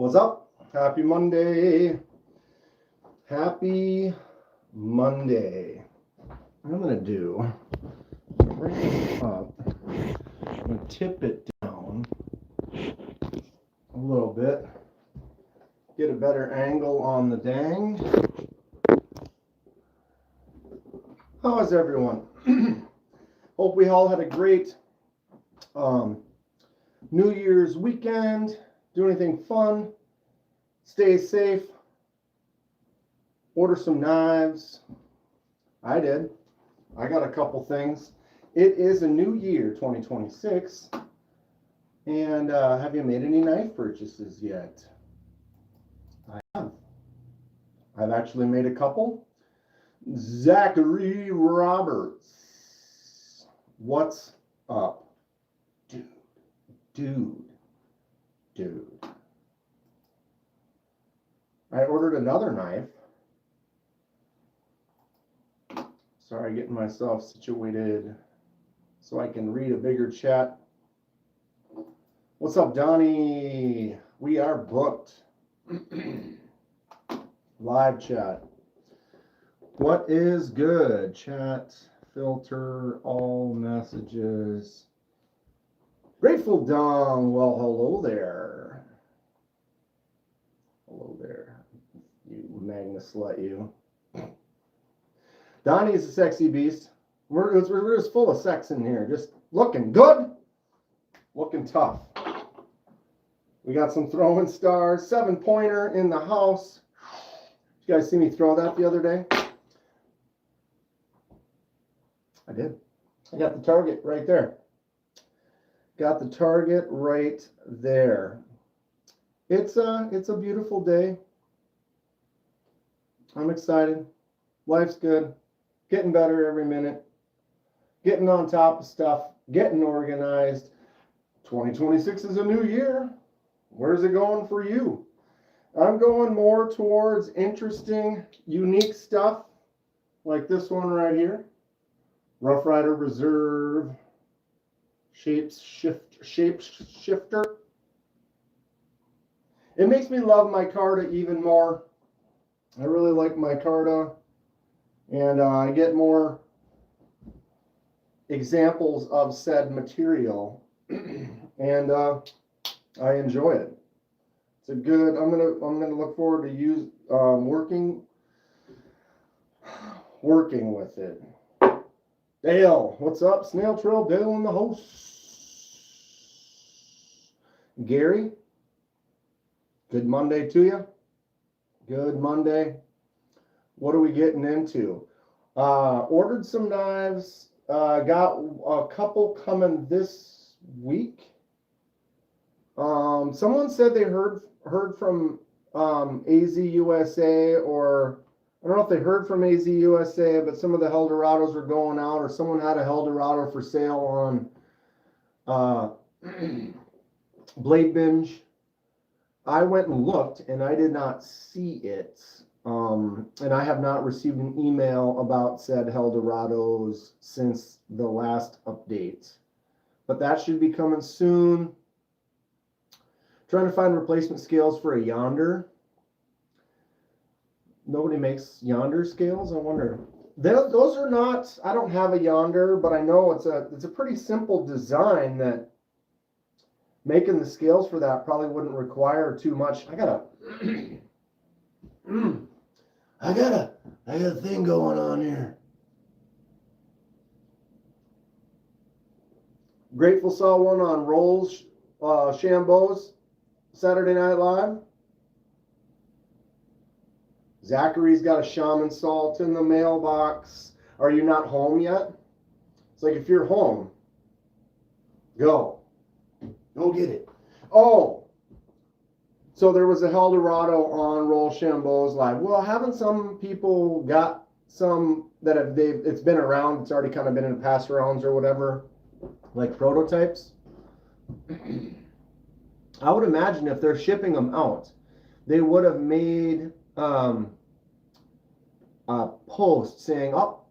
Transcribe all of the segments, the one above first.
What's up? Happy Monday. Happy Monday. What I'm going to do, bring this up. I'm going to tip it down a little bit. Get a better angle on the dang. How is everyone? Hope we all had a great New Year's weekend. Do anything fun. Stay safe. Order some knives. I did. I got a couple things. It is a new year, 2026. And have you made any knife purchases yet? I have. I've actually made a couple. Zachary Roberts. What's up? Dude. I ordered another knife. Sorry, getting myself situated so I can read a bigger chat. What's up, Donnie? We are booked. Live chat. What is good? Chat, filter, all messages. Grateful Dong. Well, hello there. Hello there. You Magnus slut, you. Donnie is a sexy beast. We're just full of sex in here. Just looking good. Looking tough. We got some throwing stars. 7-pointer in the house. Did you guys see me throw that the other day? I did. I got the target right there. Got the target right there. It's a beautiful day. I'm excited. Life's good. Getting better every minute. Getting on top of stuff. Getting organized. 2026 is a new year. Where's it going for you? I'm going more towards interesting, unique stuff like this one right here. Rough Rider Reserve. Shapeshifter. It makes me love micarta even more. I really like micarta, and I get more examples of said material, and I enjoy it. It's a good. I'm gonna look forward to working with it. Dale, what's up? Snail Trail Dale in the house. Gary, good Monday to you. Good Monday. What are we getting into? Ordered some knives. Got a couple coming this week. Someone said they heard from AZ USA, or I don't know if they heard from AZ USA, but some of the Heldorados were going out, or someone had a Heldorado for sale on Blade Binge. I went and looked, and I did not see it. And I have not received an email about said Heldorados since the last update. But that should be coming soon. Trying to find replacement scales for a Yonder. Nobody makes Yonder scales, I wonder. Those are not, I don't have a Yonder, but I know it's a pretty simple design that making the scales for that probably wouldn't require too much. I got a thing going on here. Grateful saw one on Rolls Shambo's Saturday Night Live. Zachary's got a shaman salt in the mailbox. Are you not home yet? It's like, if you're home, go get it. Oh, so there was a Heldorado on Roll Shambo's Live. Well, haven't some people got some that it's been around, it's already kind of been in pass rounds or whatever, like prototypes? I would imagine if they're shipping them out, they would have made a post saying, oh,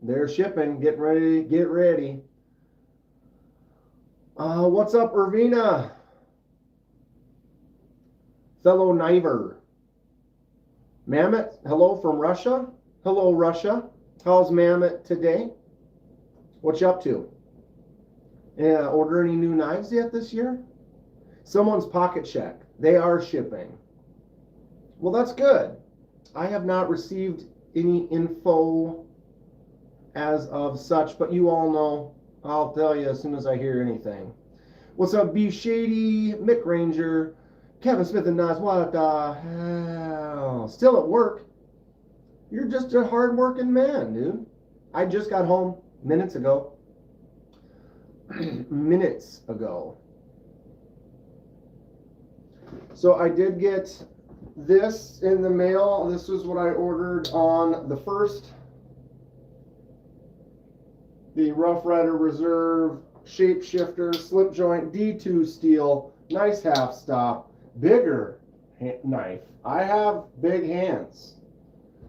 they're shipping, get ready. What's up, Irvina? fellow kniver. Mamet, hello from Russia. Hello, Russia. How's Mamet today? What you up to? Order any new knives yet this year? Someone's pocket check. They are shipping. Well, that's good. I have not received any info as of such, but you all know. I'll tell you as soon as I hear anything. What's up, B Shady, Mick Ranger, Kevin Smith and Nas? What the hell? Still at work? You're just a hard-working man, dude. I just got home minutes ago. Minutes ago. So I did get this in the mail. This was what I ordered on the 1st. The Rough Rider Reserve Shapeshifter Slip Joint D2 steel. Nice half stop. Bigger knife. I have big hands.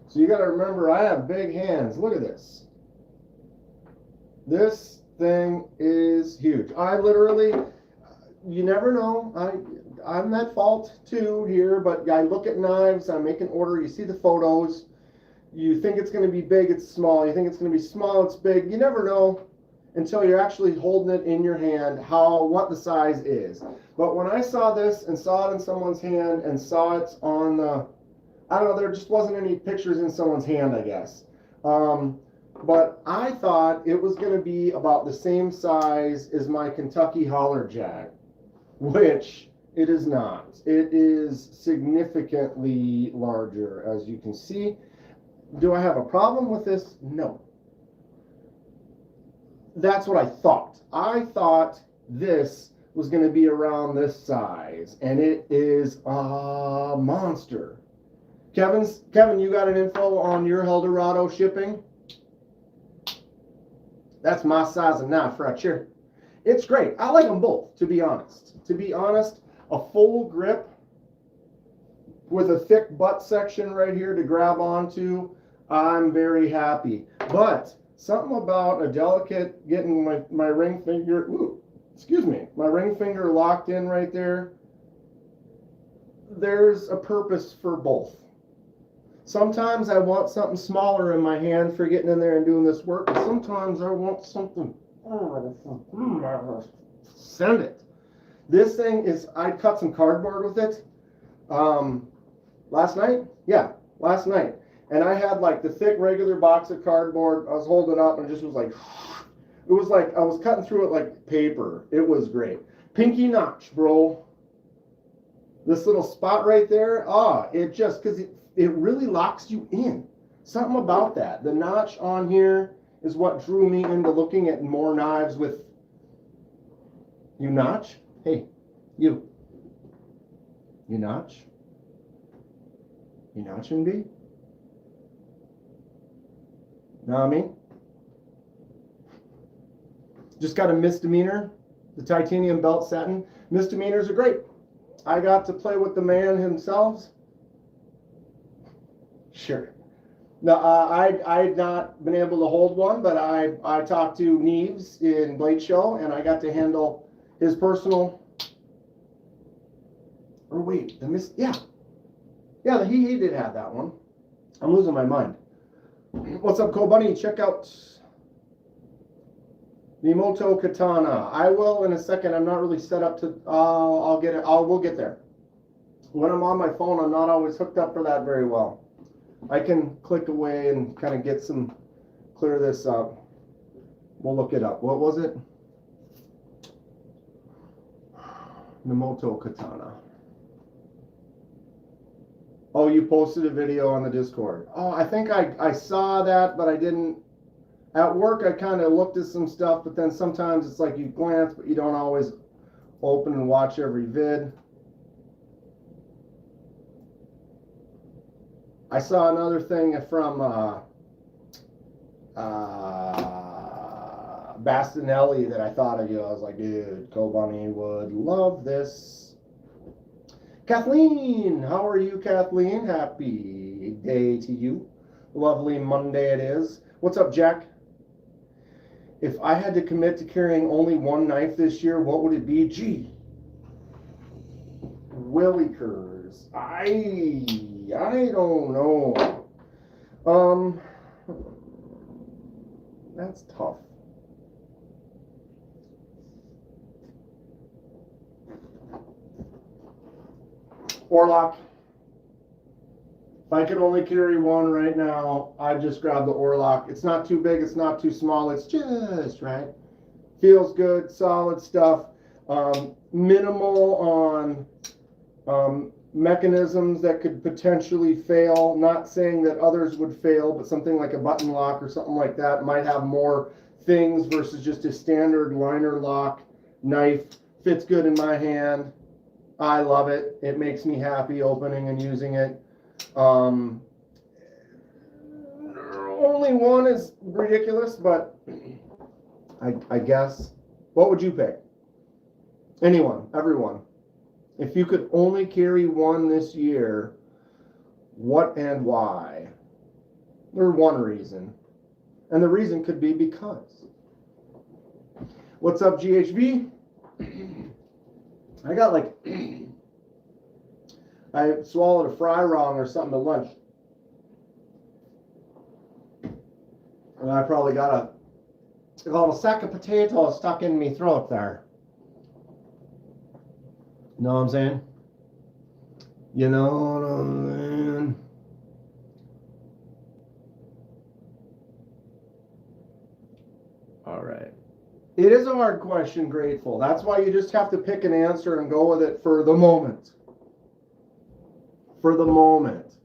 So you got to remember, I have big hands. Look at this. This thing is huge. I literally, you never know. I'm at fault too here, but I look at knives, I make an order, you see the photos, you think it's going to be big, it's small, you think it's going to be small, it's big. You never know until you're actually holding it in your hand what the size is. But when I saw this and saw it in someone's hand and saw it on the, I don't know, there just wasn't any pictures in someone's hand, I guess. But I thought it was going to be about the same size as my Kentucky Holler Jag, which it is not. It is significantly larger, as you can see. Do I have a problem with this? No. That's what I thought. I thought this was going to be around this size, and it is a monster. Kevin, you got an info on your Eldorado shipping? That's my size of knife right here. It's great. I like them both, to be honest. To be honest, a full grip with a thick butt section right here to grab onto, I'm very happy. But something about a delicate, getting my ring finger, my ring finger locked in right there. There's a purpose for both. Sometimes I want something smaller in my hand for getting in there and doing this work, and sometimes I want something, send it. This thing is, I cut some cardboard with it last night. Yeah, last night. And I had like the thick regular box of cardboard. I was holding up and it just was like, it was like I was cutting through it like paper. It was great. Pinky notch, bro. This little spot right there, it just, because it really locks you in. Something about that. The notch on here is what drew me into looking at more knives with, you notch? Hey, you. You notch? You notching, B? Know what I mean? Just got a misdemeanor. The titanium belt satin. Misdemeanors are great. I got to play with the man himself. Sure. No, I'd not been able to hold one, but I talked to Neves in Blade Show, and I got to handle his personal. Or wait, yeah, he did have that one. I'm losing my mind. What's up, Cole Bunny? Check out the Moto Katana. I will in a second. I'm not really set up to. I'll get it. We'll get there. When I'm on my phone, I'm not always hooked up for that very well. I can click away and kind of get clear this up. We'll look it up. What was it? Namoto Katana. Oh, you posted a video on the Discord. Oh, I think I saw that, but I didn't. At work, I kind of looked at some stuff, but then sometimes it's like you glance, but you don't always open and watch every vid. I saw another thing from Bastinelli that I thought of you. I was like, dude, Kobani would love this. Kathleen, how are you, Kathleen? Happy day to you. Lovely Monday it is. What's up, Jack? If I had to commit to carrying only one knife this year, what would it be? Gee, Willikers. daggers. I don't know. That's tough. Orlock. If I could only carry one right now, I'd just grab the Orlock. It's not too big, it's not too small, it's just right. Feels good, solid stuff. Minimal on mechanisms that could potentially fail. Not saying that others would fail, but something like a button lock or something like that might have more things versus just a standard liner lock knife. Fits good in my hand. I love it. It makes me happy opening and using it. Only one is ridiculous, but I guess. What would you pick? Anyone, everyone. If you could only carry one this year, what and why? Or one reason. And the reason could be because. What's up, GHV? I got like, I swallowed a fry wrong or something at lunch. And I probably got a little sack of potatoes stuck in me throat there. Know what I'm saying? You know what I'm saying? All right. It is a hard question, Grateful. That's why you just have to pick an answer and go with it for the moment. For the moment.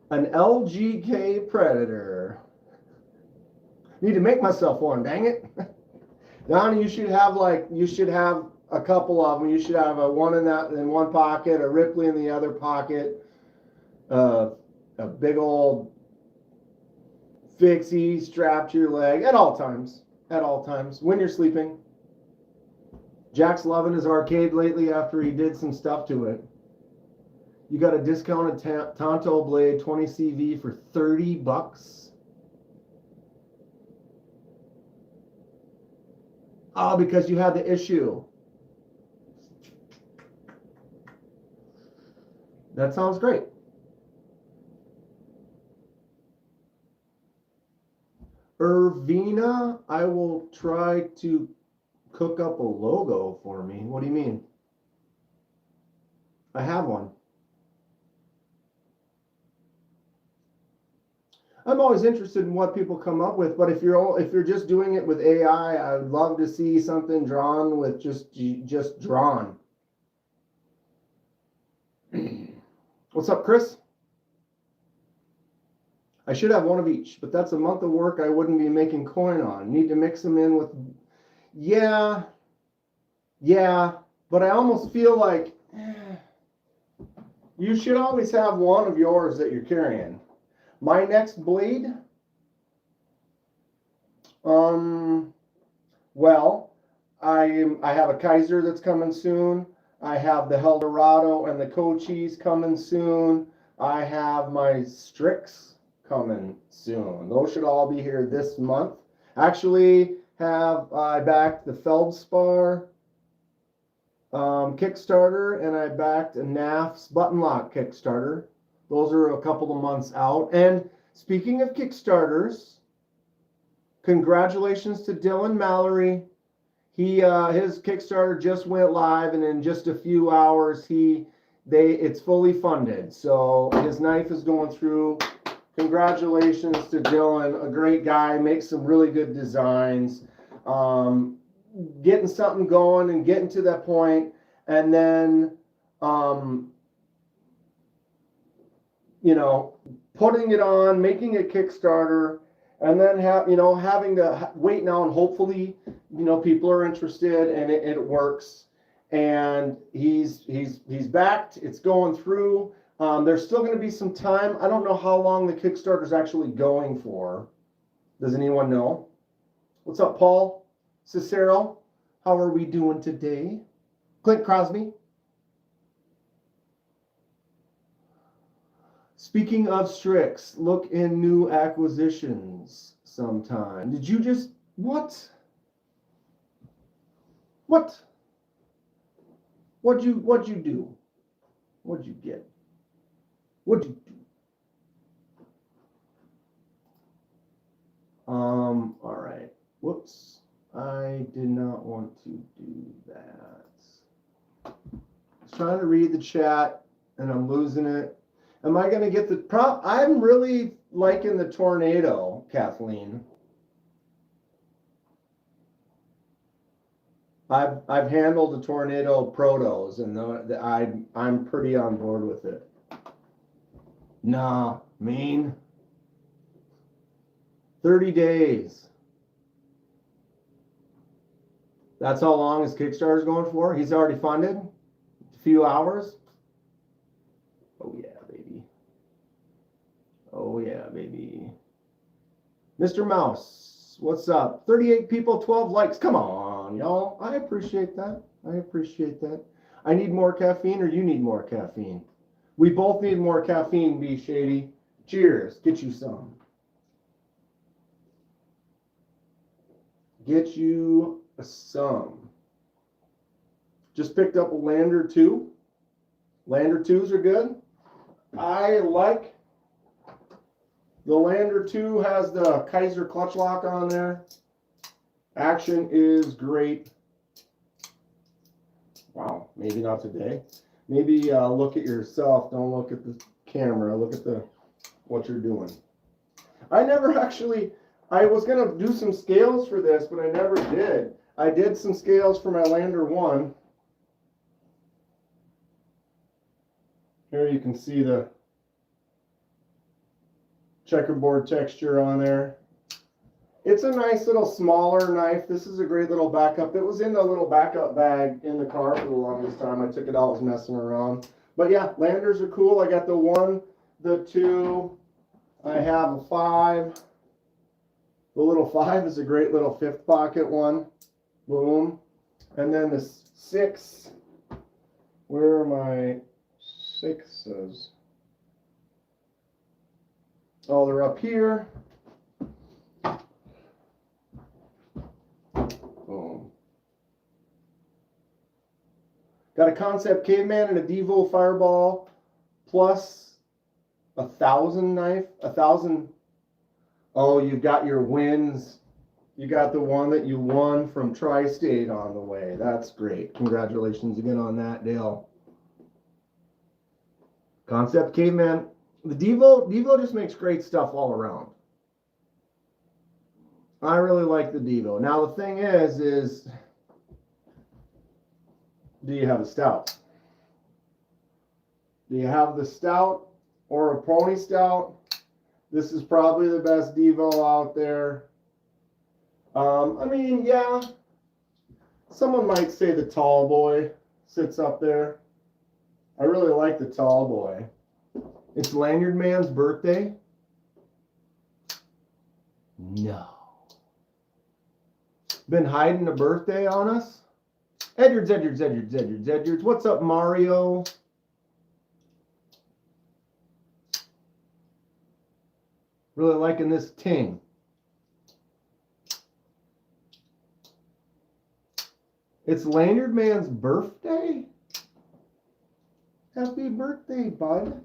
An LGK Predator. Need to make myself one, dang it. Donnie, you should have a couple of them. You should have a one in one pocket, a Ripley in the other pocket, a big old fixie strapped to your leg at all times. At all times, when you're sleeping. Jack's loving his arcade lately after he did some stuff to it. You got a discounted Tonto blade 20 CV for $30. Oh, because you had the issue. That sounds great. Irvina, I will try to cook up a logo for me. What do you mean? I have one. I'm always interested in what people come up with, but if you're just doing it with AI, I would love to see something drawn with just drawn. What's up, Chris? I should have one of each, but that's a month of work I wouldn't be making coin on. Need to mix them in with, yeah, but I almost feel like you should always have one of yours that you're carrying. My next blade, well, I have a Kaiser that's coming soon. I have the Eldorado and the Cochise coming soon. I have my Strix coming soon. Those should all be here this month. Actually, I backed the Feldspar Kickstarter, and I backed a NAF's button lock Kickstarter. Those are a couple of months out. And speaking of Kickstarters, congratulations to Dylan Mallory. His Kickstarter just went live, and in just a few hours, it's fully funded. So his knife is going through. Congratulations to Dylan, a great guy, makes some really good designs. Getting something going and getting to that point, and then putting it on, making a Kickstarter, and then having to wait now, and hopefully people are interested and it works. And he's backed. It's going through. There's still going to be some time. I don't know how long the Kickstarter is actually going for. Does anyone know? What's up, Paul Cicero? How are we doing today? Clint Crosby. Speaking of Strix, look in new acquisitions sometime. Did you just what? What'd you do? What'd you get? What'd you do? All right. Whoops. I did not want to do that. I was trying to read the chat and I'm losing it. Am I going to get the prop? I'm really liking the tornado, Kathleen. I've handled the tornado protos and I'm pretty on board with it. Nah, mean. 30 days. That's how long his Kickstarter's going for? He's already funded? A few hours? Oh yeah, baby. Oh yeah, baby. Mr. Mouse, what's up? 38 people, 12 likes. Come on, y'all. I appreciate that. I appreciate that. I need more caffeine or you need more caffeine? We both need more caffeine, B Shady. Cheers. Get you some. Get you some. Just picked up a Lander 2. Lander 2s are good. I like the Lander 2 has the Kaiser clutch lock on there. Action is great. Wow, maybe not today. Maybe look at yourself. Don't look at the camera. Look at what you're doing. I never actually. I was going to do some scales for this, but I never did. I did some scales for my Lander 1. Here you can see the checkerboard texture on there. It's a nice little smaller knife. This is a great little backup. It was in the little backup bag in the car for the longest time. I took it out, was messing around. But yeah, Landers are cool. I got the 1, the 2. I have a 5. The little 5 is a great little 5th pocket one. Boom. And then the 6. Where are my 6s? Oh, they're up here. Boom. Got a Concept Caveman and a Devo Fireball plus 1,000 knife. 1,000. Oh, you've got your wins. You got the one that you won from Tri-State on the way. That's great. Congratulations again on that, Dale. Concept Caveman. The Devo just makes great stuff all around. I really like the Devo. Now the thing is do you have a stout? Do you have the stout or a pony stout? This is probably the best Devo out there. I mean, yeah. Someone might say the tall boy sits up there. I really like the tall boy. It's Lanyard Man's birthday. No. Been hiding a birthday on us? Edwards. What's up, Mario? Really liking this ting. It's Lanyard Man's birthday? Happy birthday, bud.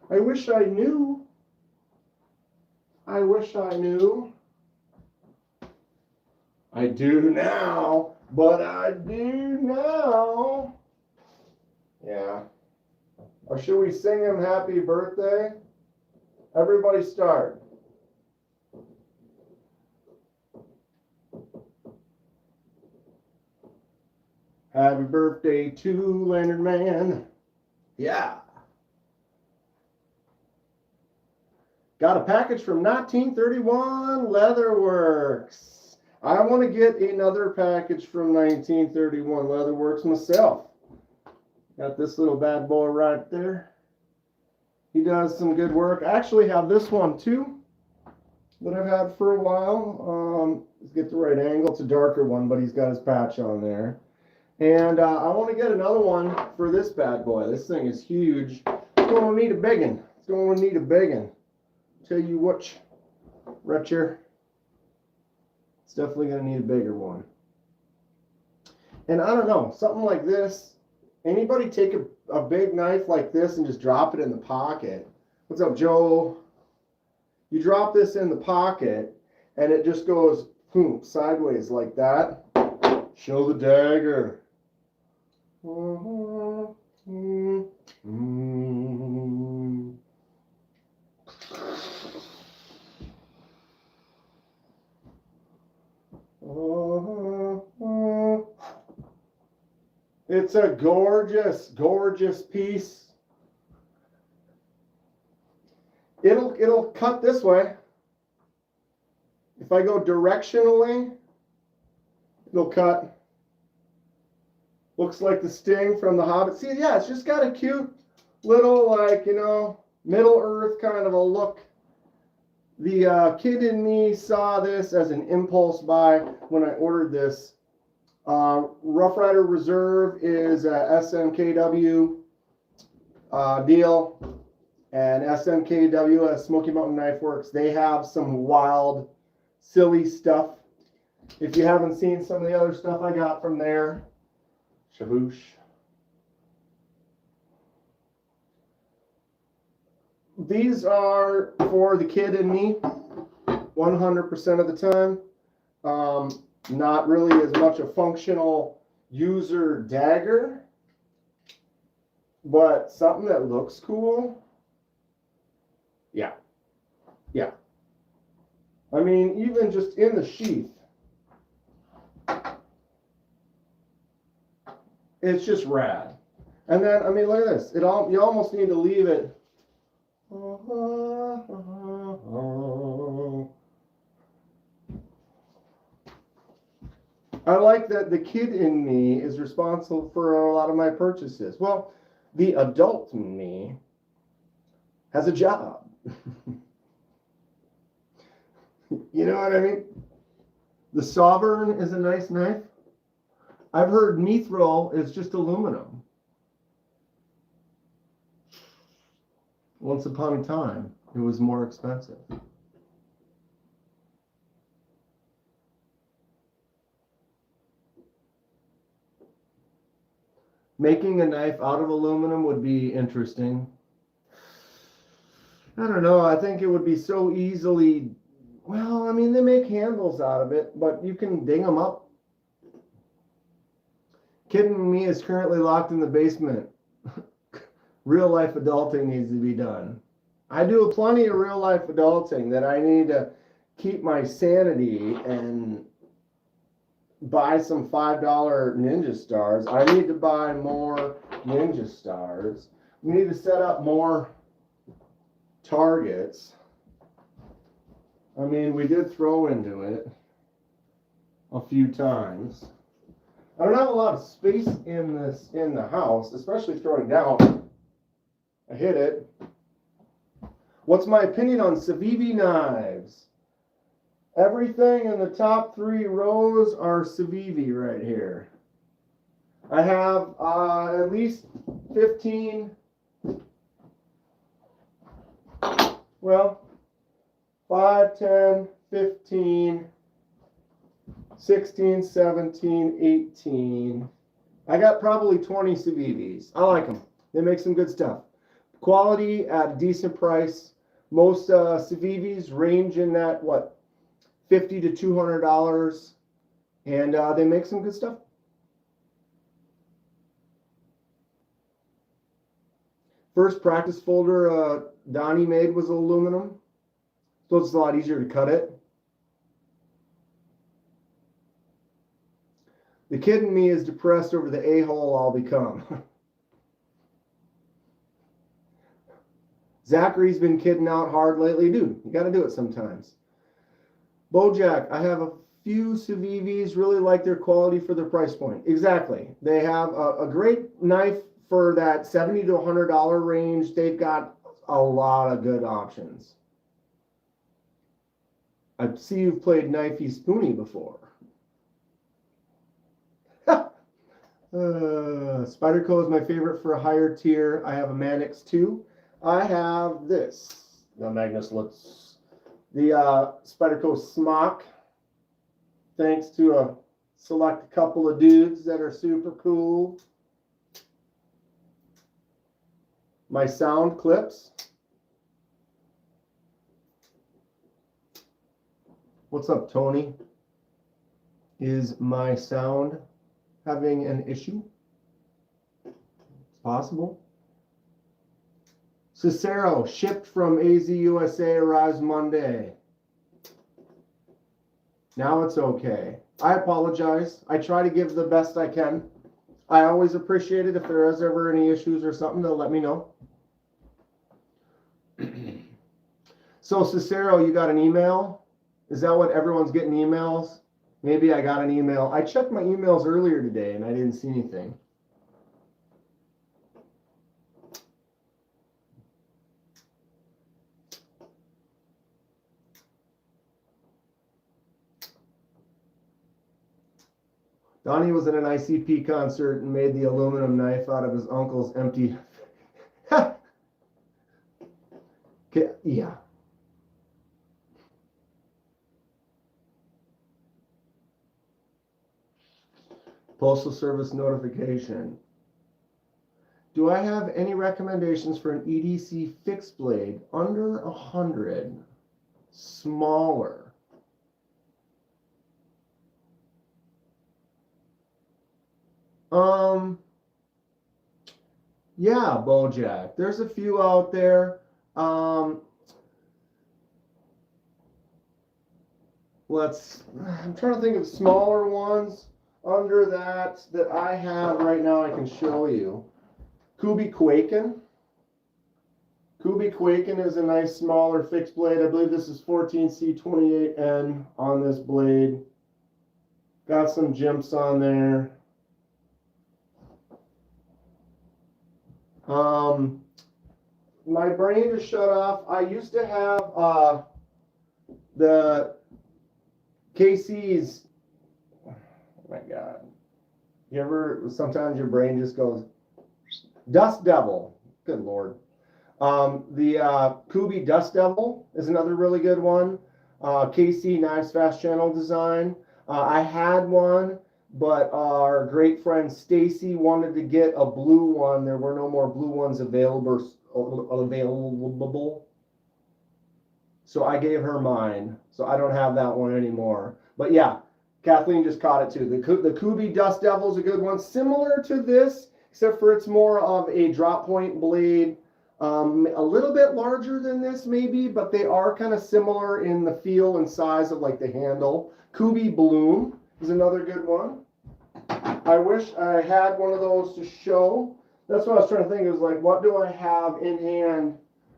I wish I knew. I wish I knew. I do now, but I do now. Yeah. Or should we sing him happy birthday? Everybody start. Happy birthday to Lanyard Man. Yeah. Got a package from 1931 Leatherworks. I want to get another package from 1931 Leatherworks myself. Got this little bad boy right there. He does some good work. I actually have this one too that I've had for a while. Let's get the right angle. It's a darker one, but he's got his patch on there. And I want to get another one for this bad boy. This thing is huge. It's going to need a biggin. It's going to need a biggin. Tell you what, Retcher. It's definitely going to need a bigger one. And I don't know, something like this Anybody take a big knife like this and just drop it in the pocket? What's up, Joe? You drop this in the pocket and it just goes boom, sideways like that. Show the dagger. It's a gorgeous, gorgeous piece. It'll cut this way. If I go directionally, it'll cut. Looks like the sting from the Hobbit. See, yeah, it's just got a cute little, like, you know, Middle Earth kind of a look. The kid in me saw this as an impulse buy when I ordered this. Rough Rider Reserve is a SMKW deal. And SMKW as Smoky Mountain Knife Works, they have some wild, silly stuff. If you haven't seen some of the other stuff I got from there, shaboosh. These are for the kid and me, 100% of the time. Not really as much a functional user dagger, but something that looks cool. Yeah. Yeah. I mean, even just in the sheath, it's just rad. And then, I mean, look at this. You almost need to leave it. I like that the kid in me is responsible for a lot of my purchases. Well, the adult in me has a job. You know what I mean? The Sovereign is a nice knife. I've heard Mithril is just aluminum. Once upon a time, it was more expensive. Making a knife out of aluminum would be interesting. I don't know. I think it would be so easily. Well, I mean, they make handles out of it, but you can ding them up. Kid and me is currently locked in the basement. Real life adulting needs to be done. I do plenty of real life adulting that I need to keep my sanity and buy some $5 Ninja Stars. I need to buy more Ninja Stars. We need to set up more targets. I mean, we did throw into it a few times. I don't have a lot of space in the house, especially throwing down. I hit it. What's my opinion on Civivi knives? Everything in the top 3 rows are Civivi right here. I have at least 15. Well, 5, 10, 15, 16, 17, 18. I got probably 20 Civivis. I like them. They make some good stuff. Quality at a decent price. Most Civivis range in that, what, $50 to $200. And they make some good stuff. First practice folder Donnie made was aluminum. So it's a lot easier to cut it. The kid in me is depressed over the a-hole I'll become. Zachary's been kidding out hard lately. Dude, you got to do it sometimes. Bojack, I have a few Civivis, really like their quality for their price point. Exactly. They have a great knife for that $70 to $100 range. They've got a lot of good options. I see you've played Knifey Spoony before. Spyderco is my favorite for a higher tier. I have a Manix 2. I have this. The Magnus looks. The Spyderco Smock. Thanks to a select couple of dudes that are super cool. my sound clips. What's up, Tony? Is my sound having an issue? It's possible. Cicero, shipped from AZ USA, arrives Monday. Now it's okay. I apologize. I try to give the best I can. I always appreciate it if there is ever any issues or something to let me know. So Cicero, you got an email? Is that what everyone's getting emails? Maybe I got an email. I checked my emails earlier today and I didn't see anything. Donnie was at an ICP concert and made the aluminum knife out of his uncle's empty. Okay, yeah. Postal Service notification. Do I have any recommendations for an EDC fixed blade under 100? Smaller. Yeah, Bojack. There's a few out there. I'm trying to think of smaller ones under that I have right now. I can show you. Kubi Quaken. Kubi Quaken is a nice smaller fixed blade. I believe this is 14C28N on this blade. Got some jimps on there. My brain just shut off. I used to have the KC's. Oh my God. You ever, sometimes your brain just goes, Dust Devil. Good Lord. The Kubi Dust Devil is another really good one. KC Knives Fast Channel Design. I had one, but our great friend Stacy wanted to get a blue one. There were no more blue ones available. So I gave her mine. So I don't have that one anymore. But yeah, Kathleen just caught it too. The Kubi Dust Devil is a good one. Similar to this, except for it's more of a drop point blade. A little bit larger than this maybe, but they are kind of similar in the feel and size of like the handle. Kubi Bloom is another good one. I wish I had one of those to show. That's what I was trying to think. It was like, what do I have in hand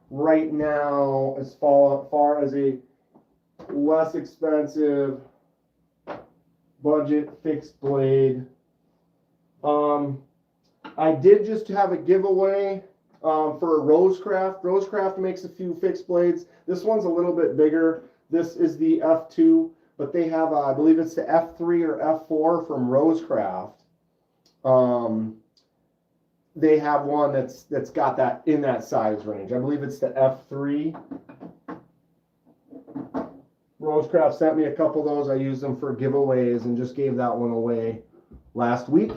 right now as far as a less expensive budget fixed blade? I did just have a giveaway for Rosecraft. Rosecraft makes a few fixed blades. This one's a little bit bigger. This is the F2, but they have, I believe it's the F3 or F4 from Rosecraft. They have one that's got that in that size range. I believe it's the F3. Rosecraft sent me a couple of those. I used them for giveaways and just gave that one away last week.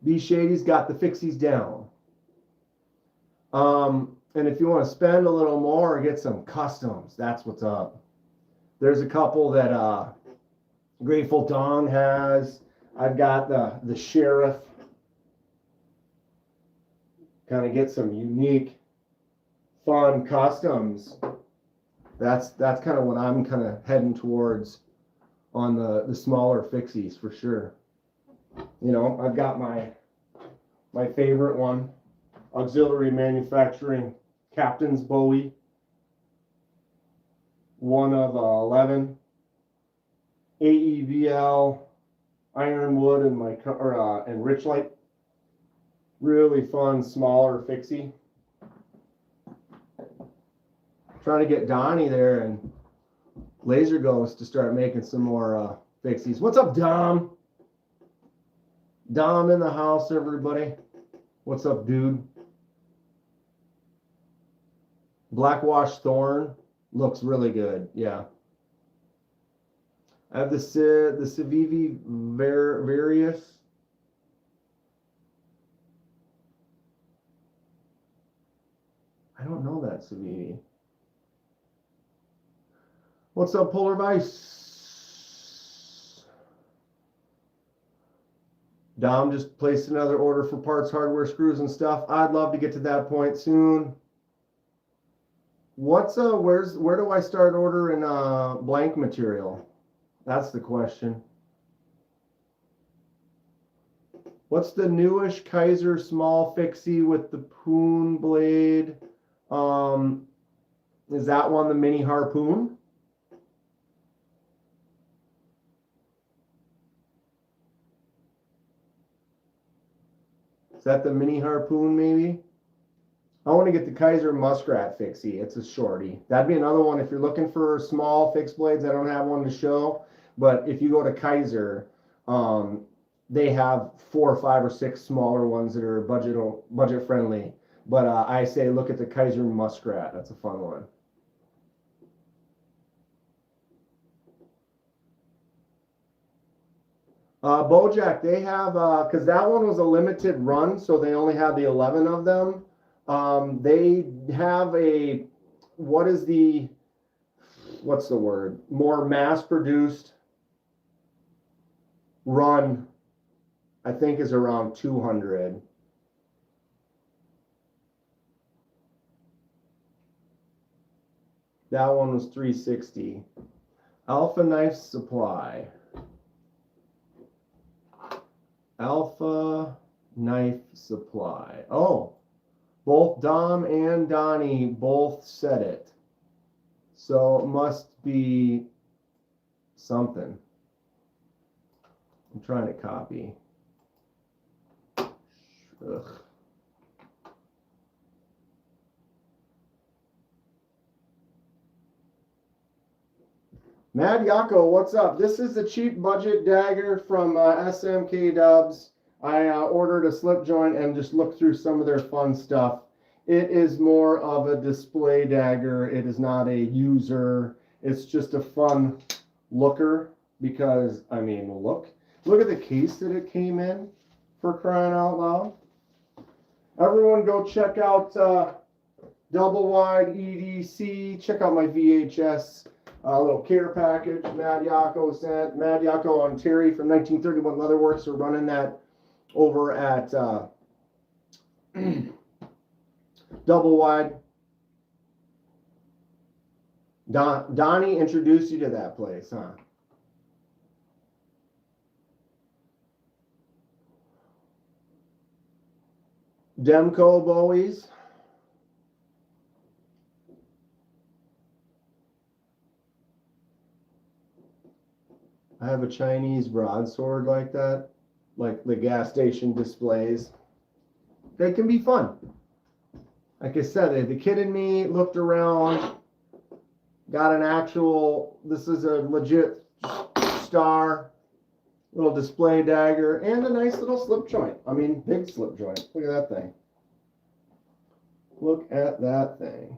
B Shady's got the fixies down. And if you want to spend a little more, get some customs. That's what's up. There's a couple that Grateful Dawn has. I've got the Sheriff. Kind of get some unique, fun customs. That's kind of what I'm kind of heading towards on the smaller fixies for sure. You know, I've got my favorite one, Auxiliary Manufacturing Captain's Bowie, one of 11, AEVL, Ironwood, and and Richlight. Really fun, smaller fixie. Trying to get Donnie there and Laser Ghost to start making some more fixies. What's up, Dom? Dom in the house, everybody. What's up, dude? Blackwash Thorn looks really good. Yeah. I have the Civivi Various. I don't know that Civivi. What's up, Polar Vice? Dom just placed another order for parts, hardware, screws, and stuff. I'd love to get to that point soon. Where do I start ordering blank material? That's the question. What's the newish Kaiser small fixie with the poon blade? Is that one the mini harpoon? Is that the mini harpoon maybe? I want to get the Kaiser Muskrat fixie. It's a shorty. That'd be another one if you're looking for small fixed blades. I don't have one to show, but if you go to Kaiser, they have 4 or 5 or 6 smaller ones that are budget friendly. But I say look at the Kaiser Muskrat. That's a fun one. Bojack, they have because that one was a limited run, so they only have the 11 of them. They have a what's the word? More mass-produced run, I think, is around 200. That one was 360. Alpha Knife Supply. Alpha Knife Supply. Oh, both Dom and Donnie both said it. So it must be something. I'm trying to copy. Ugh. Mad Yako, what's up? This is the cheap budget dagger from SMK Dubs. I ordered a slip joint and just looked through some of their fun stuff. It is more of a display dagger. It is not a user. It's just a fun looker because, I mean, look at the case that it came in, for crying out loud. Everyone go check out Double Wide EDC. Check out my VHS little care package Mad Yako sent. Mad Yako and Terry from 1931 Leatherworks are running that over at Double Wide. Donnie introduced you to that place, huh? Demco Bowies. I have a Chinese broadsword like that, like the gas station displays. They can be fun. Like I said, the kid in me looked around, got an actual, this is a legit star, little display dagger, and a nice little slip joint. I mean, big slip joint. Look at that thing. Look at that thing.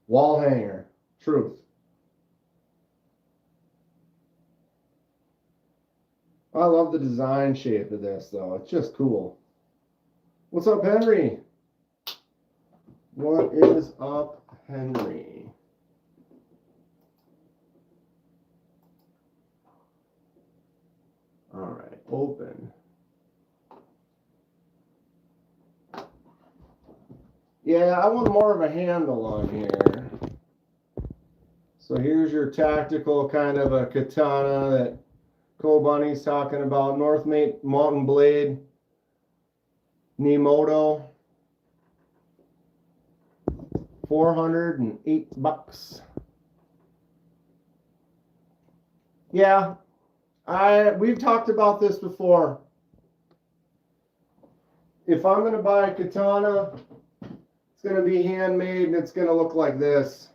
Wall hanger. Truth. I love the design shape of this, though. It's just cool. What's up, Henry? What is up, Henry? All right, open. Yeah, I want more of a handle on here. So here's your tactical kind of a katana that Cole Bunny's talking about. North Mountain Blade, Nemoto, $408. Yeah, we've talked about this before. If I'm going to buy a katana, it's going to be handmade and it's going to look like this.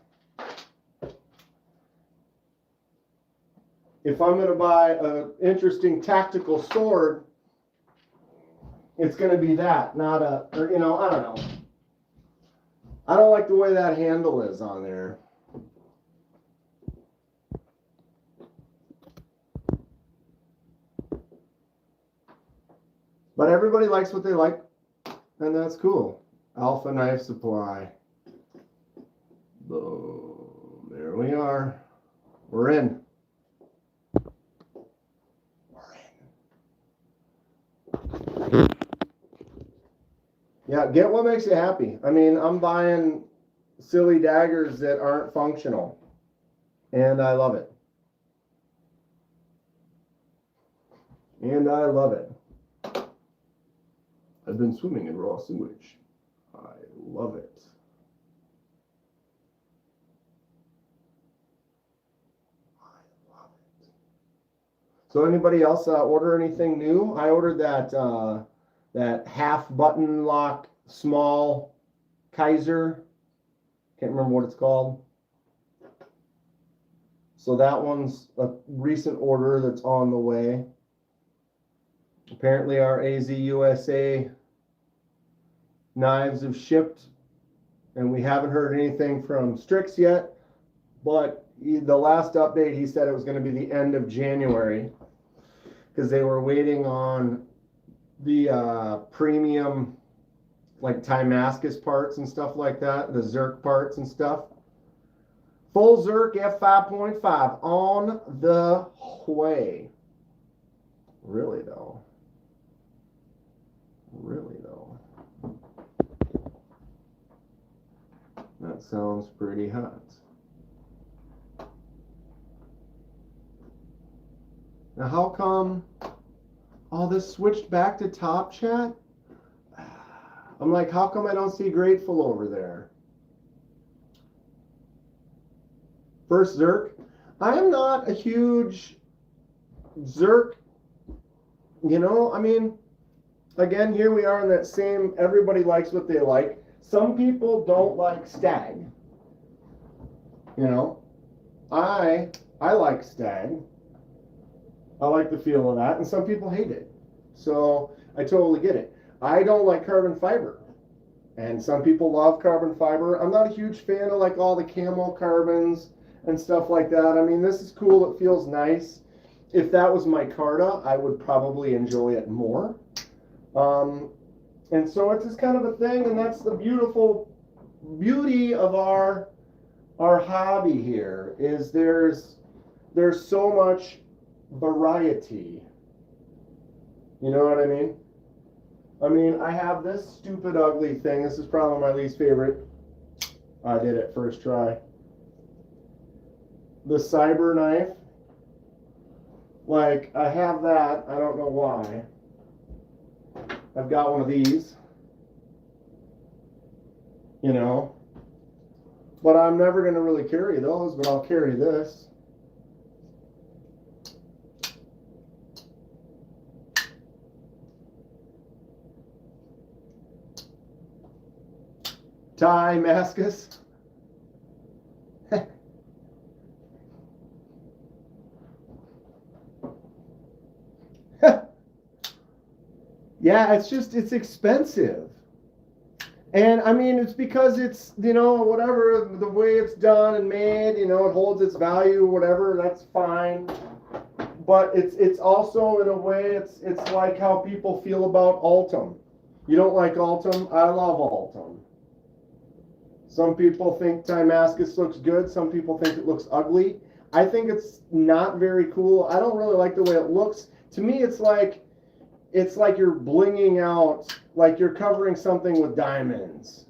If I'm going to buy an interesting tactical sword, it's going to be that, not a, or, you know, I don't know. I don't like the way that handle is on there. But everybody likes what they like, and that's cool. Alpha Knife Supply. Boom. There we are. We're in. Yeah, get what makes you happy. I mean, I'm buying silly daggers that aren't functional, and I love it. And I love it. I've been swimming in raw sewage. I love it. I love it. So anybody else order anything new? I ordered that half button lock small Kaiser. Can't remember what it's called. So that one's a recent order that's on the way. Apparently our AZ USA knives have shipped, and we haven't heard anything from Strix yet, but the last update he said it was going to be the end of January because they were waiting on the premium like Damascus parts and stuff like that, the Zerk parts and stuff. Full Zerk F5.5 on the way. Really though. Really though. That sounds pretty hot. Now how come all this switched back to Top Chat? I'm like, how come I don't see Grateful over there? First Zerk. I am not a huge Zerk, you know, I mean, again, here we are in that same, everybody likes what they like. Some people don't like Stag. You know, I like Stag. I like the feel of that, and some people hate it. So I totally get it. I don't like carbon fiber, and some people love carbon fiber. I'm not a huge fan of like all the camo carbons and stuff like that. I mean, this is cool. It feels nice. If that was micarta, I would probably enjoy it more. And so it's just kind of a thing, and that's the beauty of our hobby here is there's so much variety. You know what I mean? I mean, I have this stupid ugly thing. This is probably my least favorite. I did it first try. The cyber knife. Like, I have that. I don't know why. I've got one of these. You know. But I'm never going to really carry those, but I'll carry this. Damascus. Yeah, it's expensive. And I mean, it's because it's, you know, whatever, the way it's done and made, you know, it holds its value, whatever, that's fine. But it's also, in a way, it's like how people feel about Altum. You don't like Altum? I love Altum. Some people think Damascus looks good. Some people think it looks ugly. I think it's not very cool. I don't really like the way it looks. To me, it's like you're blinging out, like you're covering something with diamonds.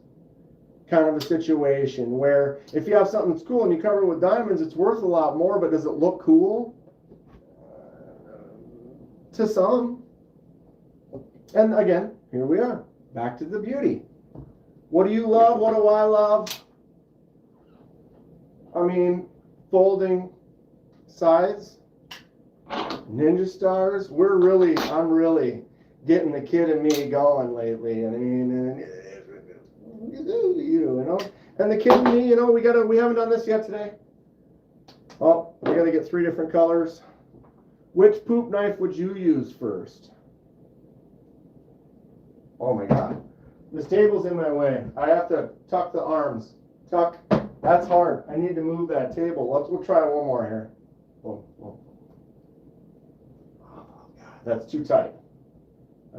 Kind of a situation where if you have something that's cool and you cover it with diamonds, it's worth a lot more, but does it look cool? To some. And again, here we are. Back to the beauty. What do you love? What do I love? I mean, folding sides, Ninja Stars. I'm really getting the kid in me going lately. And I mean, you know, and the kid in me, you know, we haven't done this yet today. Oh, we got to get 3 different colors. Which poop knife would you use first? Oh my God. This table's in my way. I have to tuck the arms. Tuck. That's hard. I need to move that table. We'll try one more here. Oh, God, that's too tight.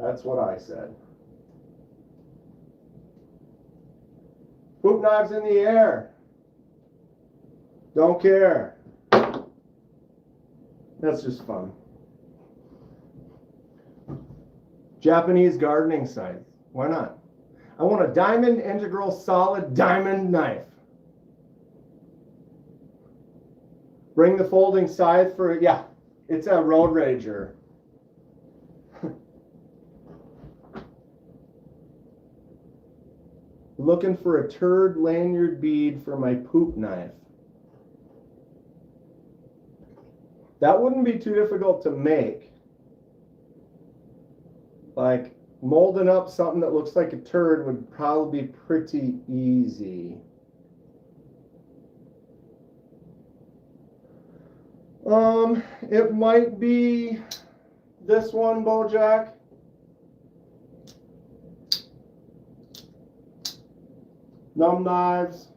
That's what I said. Poop knives in the air. Don't care. That's just fun. Japanese gardening scythe. Why not? I want a diamond integral solid diamond knife. Bring the folding scythe for, yeah, it's a road rager. Looking for a turd lanyard bead for my poop knife. That wouldn't be too difficult to make. Like molding up something that looks like a turd would probably be pretty easy. It might be this one, Bojack. Numb knives,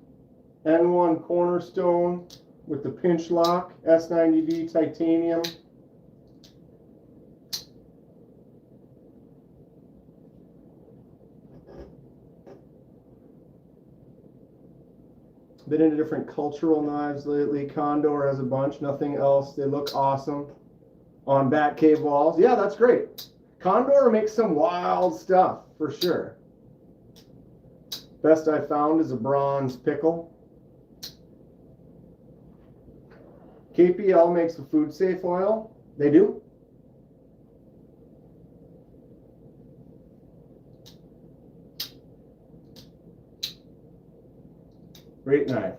N1 cornerstone with the pinch lock, S90V titanium. Been into different cultural knives lately. Condor has a bunch, nothing else. They look awesome on back cave walls. Yeah, that's great. Condor makes some wild stuff for sure. Best I found is a bronze pickle. KPL makes a food safe oil. They do. Great knife.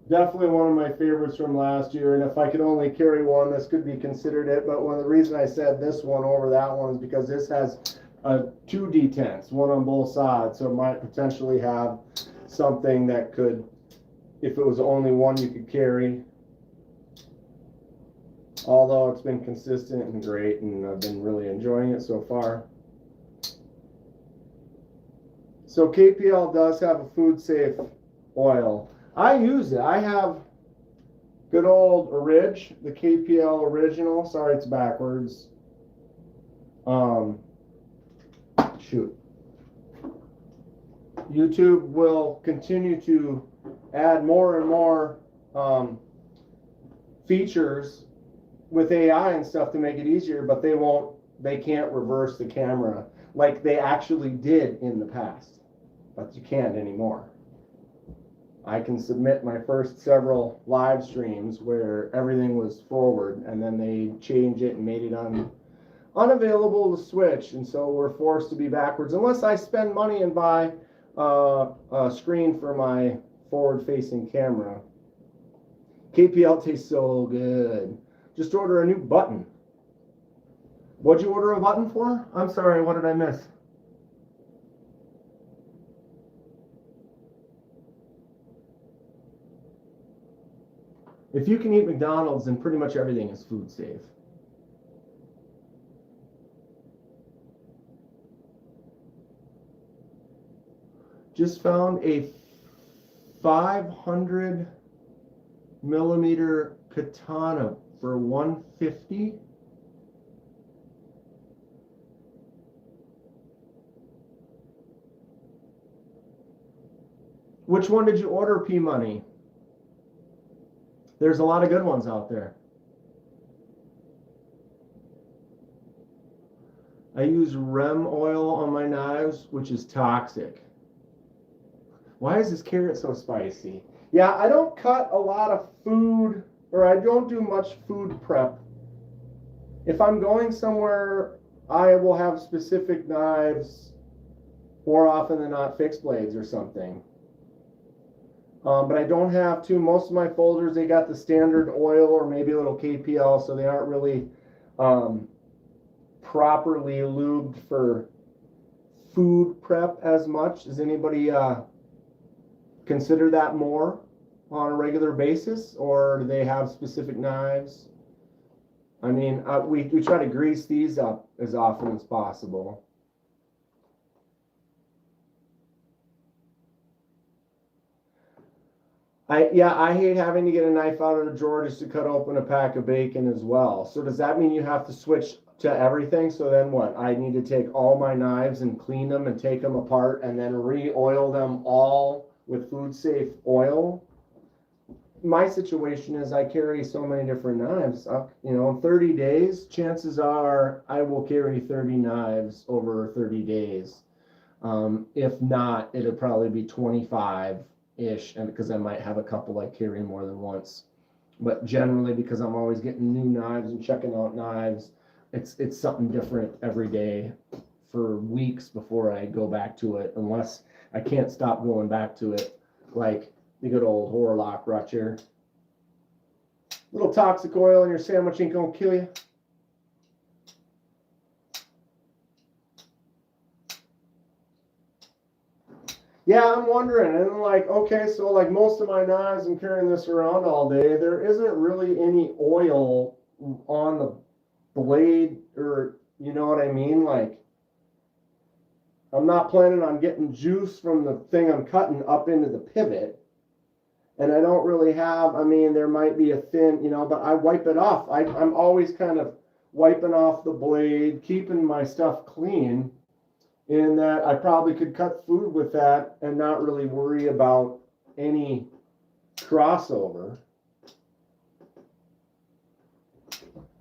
Definitely one of my favorites from last year, and if I could only carry one, this could be considered it. But one of the reasons I said this one over that one is because this has two detents, one on both sides, so it might potentially have something that could, if it was only one you could carry. Although it's been consistent and great, and I've been really enjoying it so far. So KPL does have a food safe oil. I use it. I have good old Orig, the KPL original. Sorry, it's backwards. Shoot. YouTube will continue to add more and more features with AI and stuff to make it easier, but they can't reverse the camera like they actually did in the past. But you can't anymore. I can submit my first several live streams where everything was forward, and then they changed it and made it unavailable to switch, and so we're forced to be backwards unless I spend money and buy a screen for my forward-facing camera. KPL tastes so good. Just order a new button. What'd you order a button for? I'm sorry, what did I miss? If you can eat McDonald's, then pretty much everything is food safe. Just found a 500 millimeter katana for $150. Which one did you order, P Money? There's a lot of good ones out there. I use REM oil on my knives, which is toxic. Why is this carrot so spicy? Yeah, I don't cut a lot of food, or I don't do much food prep. If I'm going somewhere, I will have specific knives, more often than not fixed blades or something. But I don't have to. Most of my folders, they got the standard oil or maybe a little KPL, so they aren't really properly lubed for food prep as much. Does anybody consider that more on a regular basis, or do they have specific knives? I mean, we try to grease these up as often as possible. I hate having to get a knife out of the drawer just to cut open a pack of bacon as well. So does that mean you have to switch to everything. So then what? I need to take all my knives and clean them and take them apart and then re-oil them all with food safe oil. My situation is I carry so many different knives. You know, in 30 days, chances are I will carry 30 knives over 30 days. If not, it'll probably be 25-ish, and because I might have a couple I carry more than once. But generally, because I'm always getting new knives and checking out knives, it's something different every day for weeks before I go back to it, unless I can't stop going back to it, like the good old Horlock Rutcher. Little toxic oil in your sandwich ain't gonna kill you. Yeah, I'm wondering, and like, okay, so like most of my knives, I'm carrying this around all day. There isn't really any oil on the blade, or you know what I mean? Like, I'm not planning on getting juice from the thing I'm cutting up into the pivot. And I don't really have, I mean, there might be a thin, you know, but I wipe it off. I'm always kind of wiping off the blade, keeping my stuff clean, in that I probably could cut food with that and not really worry about any crossover.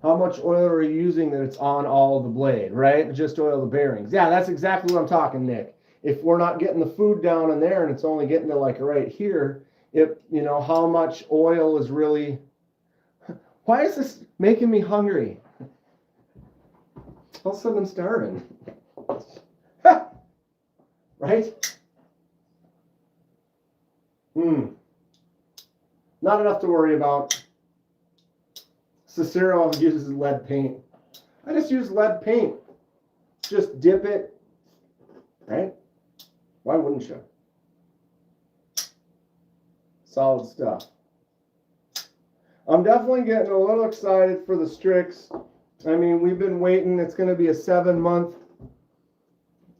How much oil are you using that it's on all of the blade, right? Just oil the bearings. Yeah, that's exactly what I'm talking, Nick. If we're not getting the food down in there and it's only getting to like right here, you know, how much oil is really... Why is this making me hungry? All of a sudden I'm starving. Right? Not enough to worry about. Cicero uses lead paint. I just use lead paint. Just dip it. Right? Why wouldn't you? Solid stuff. I'm definitely getting a little excited for the Strix. I mean, we've been waiting. It's going to be a 7-month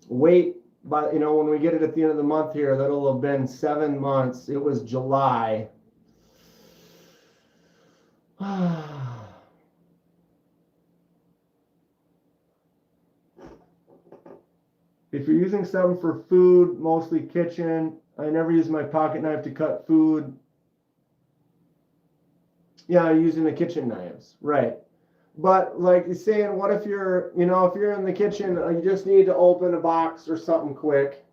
wait. But, you know, when we get it at the end of the month here, that'll have been 7 months. It was July. If you're using something for food, mostly kitchen, I never use my pocket knife to cut food. Yeah, I'm using the kitchen knives, right. But like you're saying, what if you're, you know, if you're in the kitchen, you just need to open a box or something quick,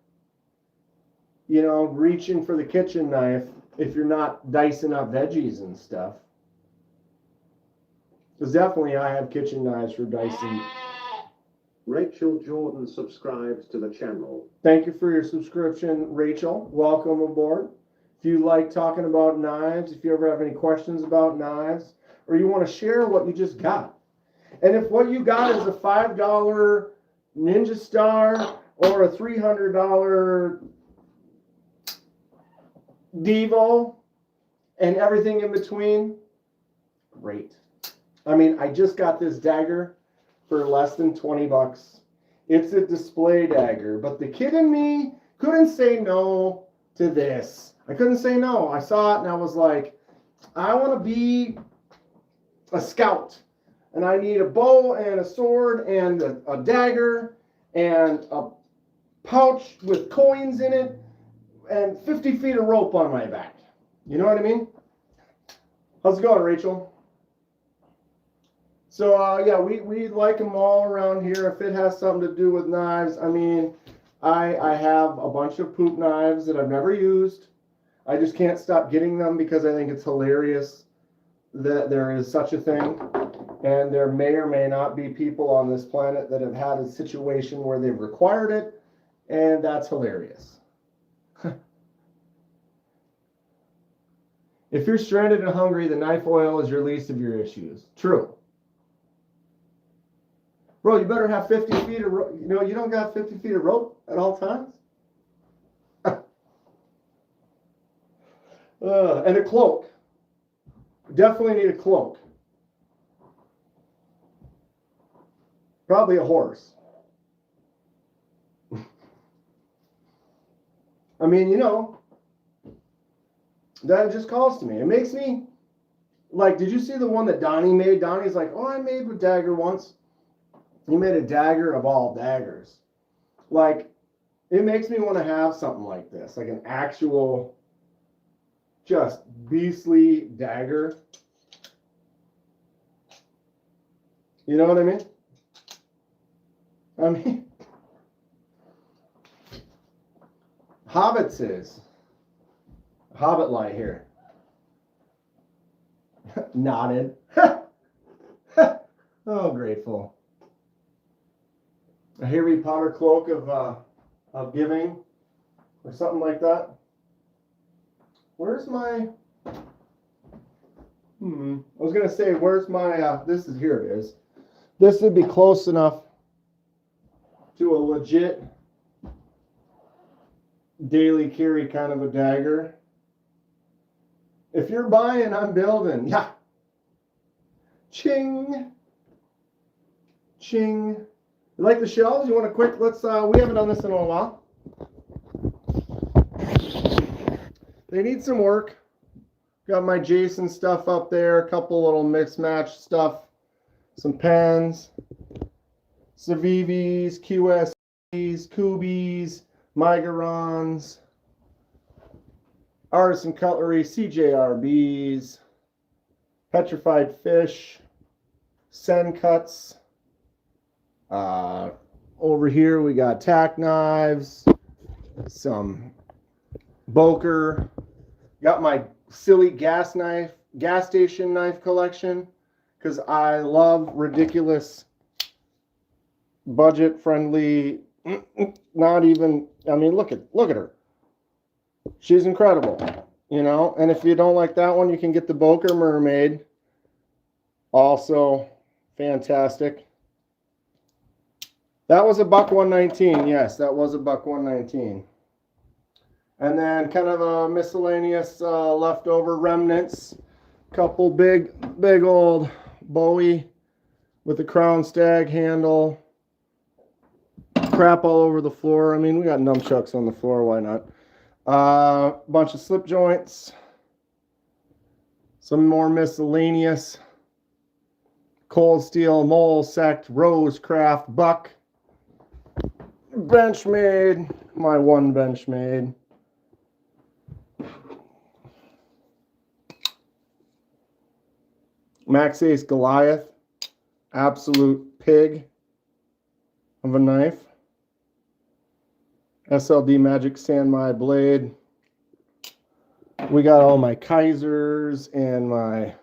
you know, reaching for the kitchen knife if you're not dicing up veggies and stuff. Because definitely I have kitchen knives for dicing. Rachel Jordan subscribes to the channel. Thank you for your subscription, Rachel. Welcome aboard. If you like talking about knives, if you ever have any questions about knives, or you want to share what you just got. And if what you got is a $5 Ninja Star or a $300 Devo and everything in between, great. I mean, I just got this dagger for less than 20 bucks. It's a display dagger, but the kid in me couldn't say no to this. I couldn't say no. I saw it and I was like, I want to be a scout, and I need a bow and a sword and a dagger and a pouch with coins in it and 50 feet of rope on my back. You know what I mean? How's it going, Rachel? So yeah, we like them all around here. If it has something to do with knives, I mean, I have a bunch of poop knives that I've never used. I just can't stop getting them because I think it's hilarious that there is such a thing, and there may or may not be people on this planet that have had a situation where they've required it, and that's hilarious. If you're stranded and hungry, the knife oil is your least of your issues. True. Bro, you better have 50 feet of rope. You know, you don't got 50 feet of rope at all times? And a cloak. Definitely need a cloak. Probably a horse. I mean, you know, that just calls to me. It makes me, like, did you see the one that Donnie made? Donnie's like, oh, I made a dagger once. He made a dagger of all daggers. Like, it makes me want to have something like this, like an actual, just beastly dagger. You know what I mean? I mean, Hobbits is. Hobbit light here. Nodded. Oh, grateful. A Harry Potter cloak of giving, or something like that. Where's my? I was gonna say, where's my? This is here. It is. This would be close enough to a legit daily carry kind of a dagger. If you're buying, I'm building. Yeah. Ching. Ching. You like the shelves? You want a quick, let's, we haven't done this in a while. They need some work. Got my Jason stuff up there, a couple little mix-match stuff, some pens, Civivis, QSs, Kubies, Migarons, Artisan Cutlery, CJRBs, Petrified Fish, Sen Cuts. Over here we got tack knives, some Boker. Got my silly gas station knife collection because I love ridiculous, budget friendly. Not even. I mean, look at her. She's incredible, you know. And if you don't like that one, you can get the Boker Mermaid. Also fantastic. That was a $119. Yes, that was a $119. And then kind of a miscellaneous leftover remnants. Couple big old Bowie with a crown stag handle. Crap all over the floor. I mean, we got nunchucks on the floor. Why not? Bunch of slip joints. Some more miscellaneous. Cold steel, mole, sect, Rosecraft, buck. Benchmade. My one Benchmade. Max Ace Goliath. Absolute pig of a knife. SLD Magic Sand My Blade. We got all my Kaisers and my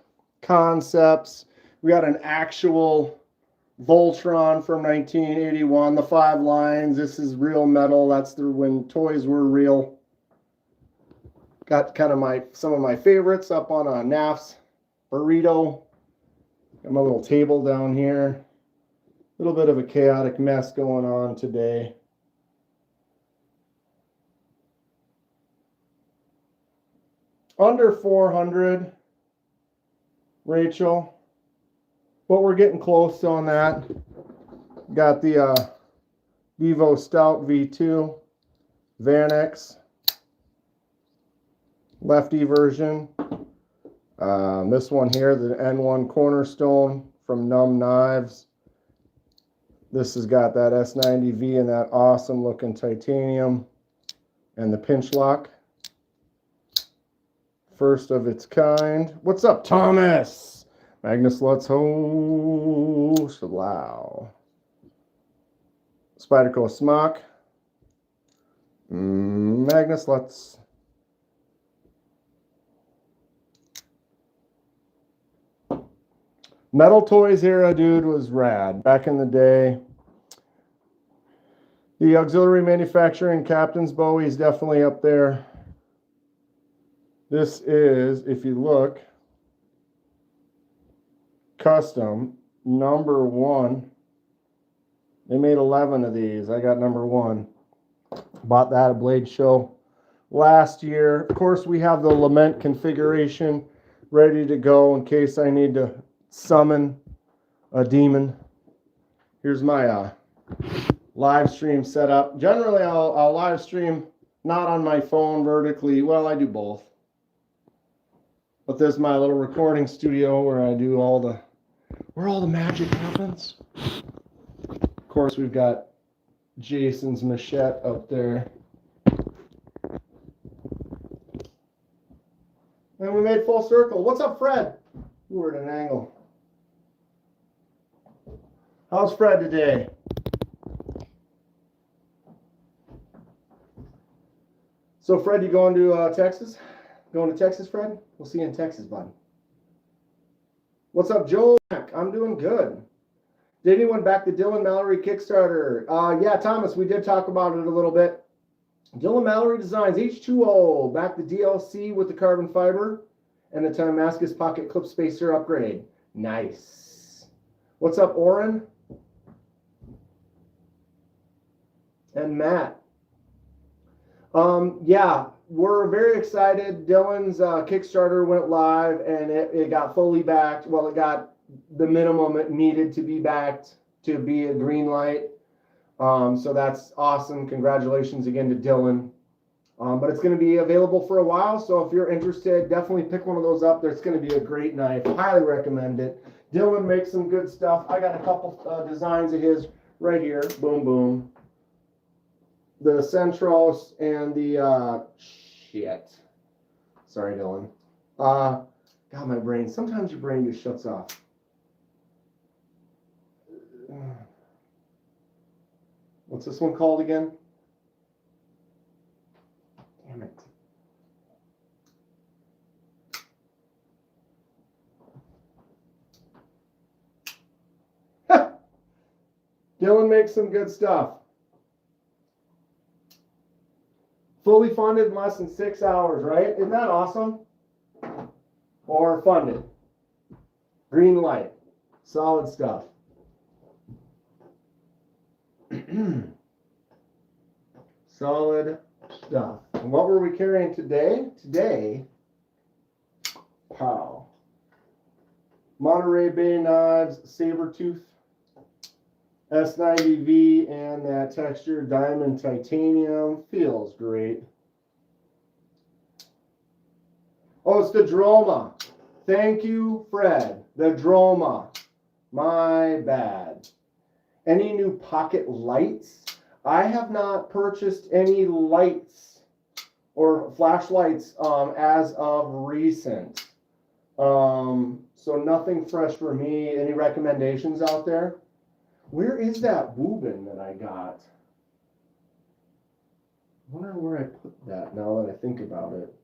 concepts. We got an actual Voltron from 1981, the 5 lines. This is real metal. That's when toys were real. Got kind of some of my favorites up on a NAF's burrito. Got my little table down here. A little bit of a chaotic mess going on today. Under 400, Rachel. But we're getting close on that. Got the Vivo Stout V2, Vanex, lefty version. This one here, the N1 Cornerstone from Numb Knives. This has got that S90V and that awesome looking titanium and the pinch lock. First of its kind. What's up, Thomas? Magnus Lutz host allow. Spyderco Smock. Magnus Lutz. Metal Toys era, dude, was rad. Back in the day. The auxiliary manufacturing Captain's Bowie is definitely up there. This is, if you look, custom number 1. They made 11 of these. I got number 1. Bought that at Blade Show last year. Of course, we have the Lament configuration ready to go in case I need to summon a demon. Here's my live stream setup. Generally, I'll live stream not on my phone vertically. Well, I do both. But there's my little recording studio where I do all the magic happens. course, we've got Jason's machete up there. And we made full circle. What's up, Fred? You were at an angle. How's Fred today? So, Fred, you going to Texas? Going to Texas, Fred? We'll see you in Texas, bud. What's up, Joel? I'm doing good. Did anyone back the Dylan Mallory Kickstarter? Yeah, Thomas, we did talk about it a little bit. Dylan Mallory Designs H2O, back the DLC with the carbon fiber and the Damascus pocket clip spacer upgrade. Nice. What's up, Oren? And Matt. Yeah, we're very excited. Dylan's Kickstarter went live and it got fully backed. Well, it got the minimum it needed to be backed to be a green light. So that's awesome. Congratulations again to Dylan. But it's going to be available for a while. So if you're interested, definitely pick one of those up. There's going to be a great knife. Highly recommend it. Dylan makes some good stuff. I got a couple designs of his right here. Boom, boom. The Centros and the, shit. Sorry, Dylan. God, my brain. Sometimes your brain just shuts off. What's this one called again? Damn it. Dylan makes some good stuff. Fully funded in less than 6 hours, right? Isn't that awesome? Or funded. Green light. Solid stuff. Solid stuff. And what were we carrying today? Today, pow. Monterey Bay knives, Sabertooth, S90V, and that textured diamond titanium. Feels great. Oh, it's the Droma. Thank you, Fred. The Droma. My bad. Any new pocket lights? I have not purchased any lights or flashlights as of recent. So nothing fresh for me. Any recommendations out there? Where is that boobin that I got? I wonder where I put that now that I think about it.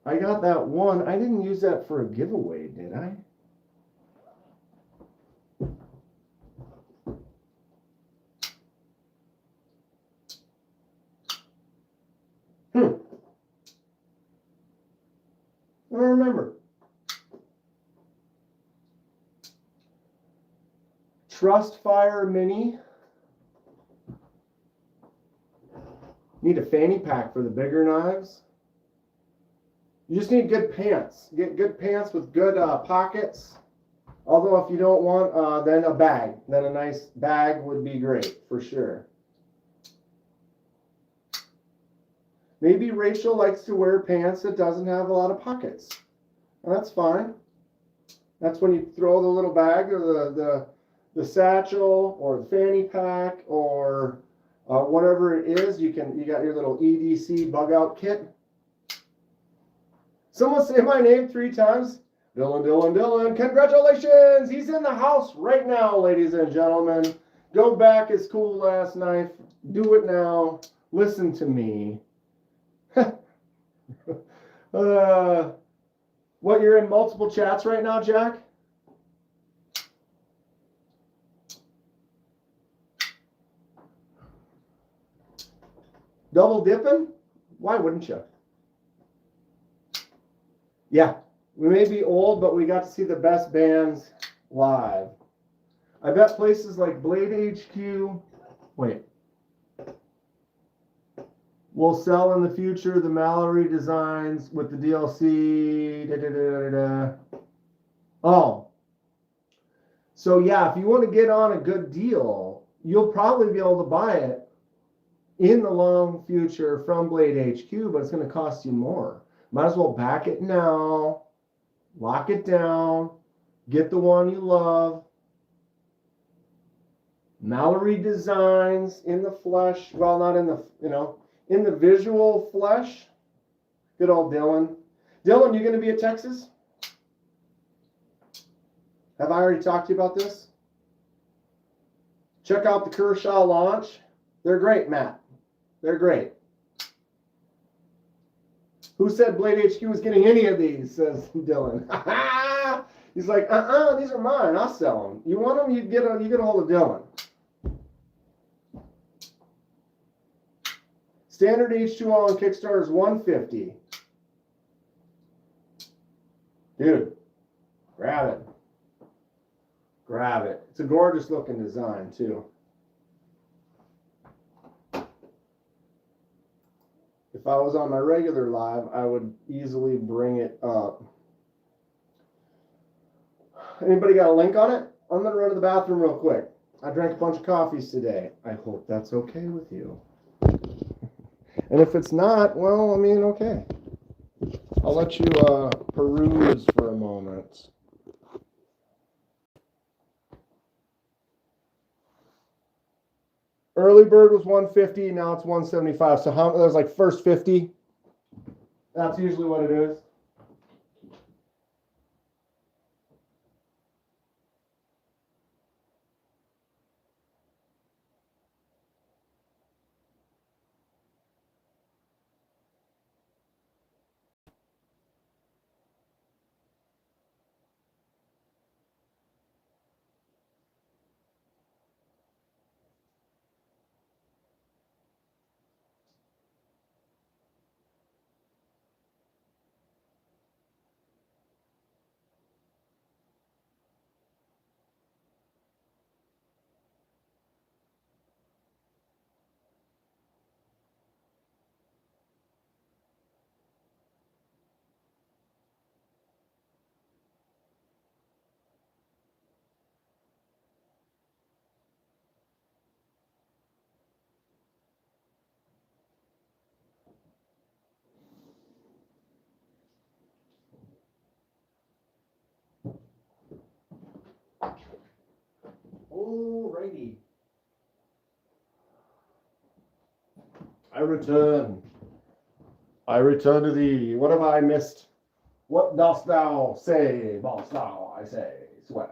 I got that one. I didn't use that for a giveaway, did I? I don't remember. Trustfire Mini. Need a fanny pack for the bigger knives. You just need good pants. Get good pants with good pockets. Although if you don't want, then a bag. Then a nice bag would be great for sure. Maybe Rachel likes to wear pants that doesn't have a lot of pockets. Well, that's fine. That's when you throw the little bag or the satchel or the fanny pack or whatever it is. You got your little EDC bug out kit. Someone say my name 3 times. Dylan, Dylan, Dylan. Congratulations. He's in the house right now, ladies and gentlemen. Go back his cool ass knife. Do it now. Listen to me. What, you're in multiple chats right now, Jack? Double dipping? Why wouldn't you? Yeah, we may be old, but we got to see the best bands live. I bet places like Blade HQ, will sell in the future the Mallory designs with the DLC. Oh. So yeah, if you want to get on a good deal, you'll probably be able to buy it in the long future from Blade HQ, but it's going to cost you more. Might as well back it now, lock it down, get the one you love. Mallory Designs in the flesh. Well, not in the, in the visual flesh. Good old Dylan. Dylan, you going to be at Texas? Have I already talked to you about this? Check out the Kershaw launch. They're great, Matt. They're great. Who said Blade HQ was getting any of these, says Dylan. He's like, these are mine. I'll sell them. You want them? You get a hold of Dylan. Standard H2O on Kickstarter is $150. Dude, grab it. Grab it. It's a gorgeous looking design too. If I was on my regular live, I would easily bring it up. Anybody got a link on it? I'm going to run to the bathroom real quick. I drank a bunch of coffees today. I hope that's okay with you. And if it's not, well, I mean, okay. I'll let you peruse for a moment. Early bird was $150, now it's $175. So how that was like first 50. That's usually what it is. Alrighty. I return. I return to thee. What have I missed? What dost thou say, boss thou, I say, swear.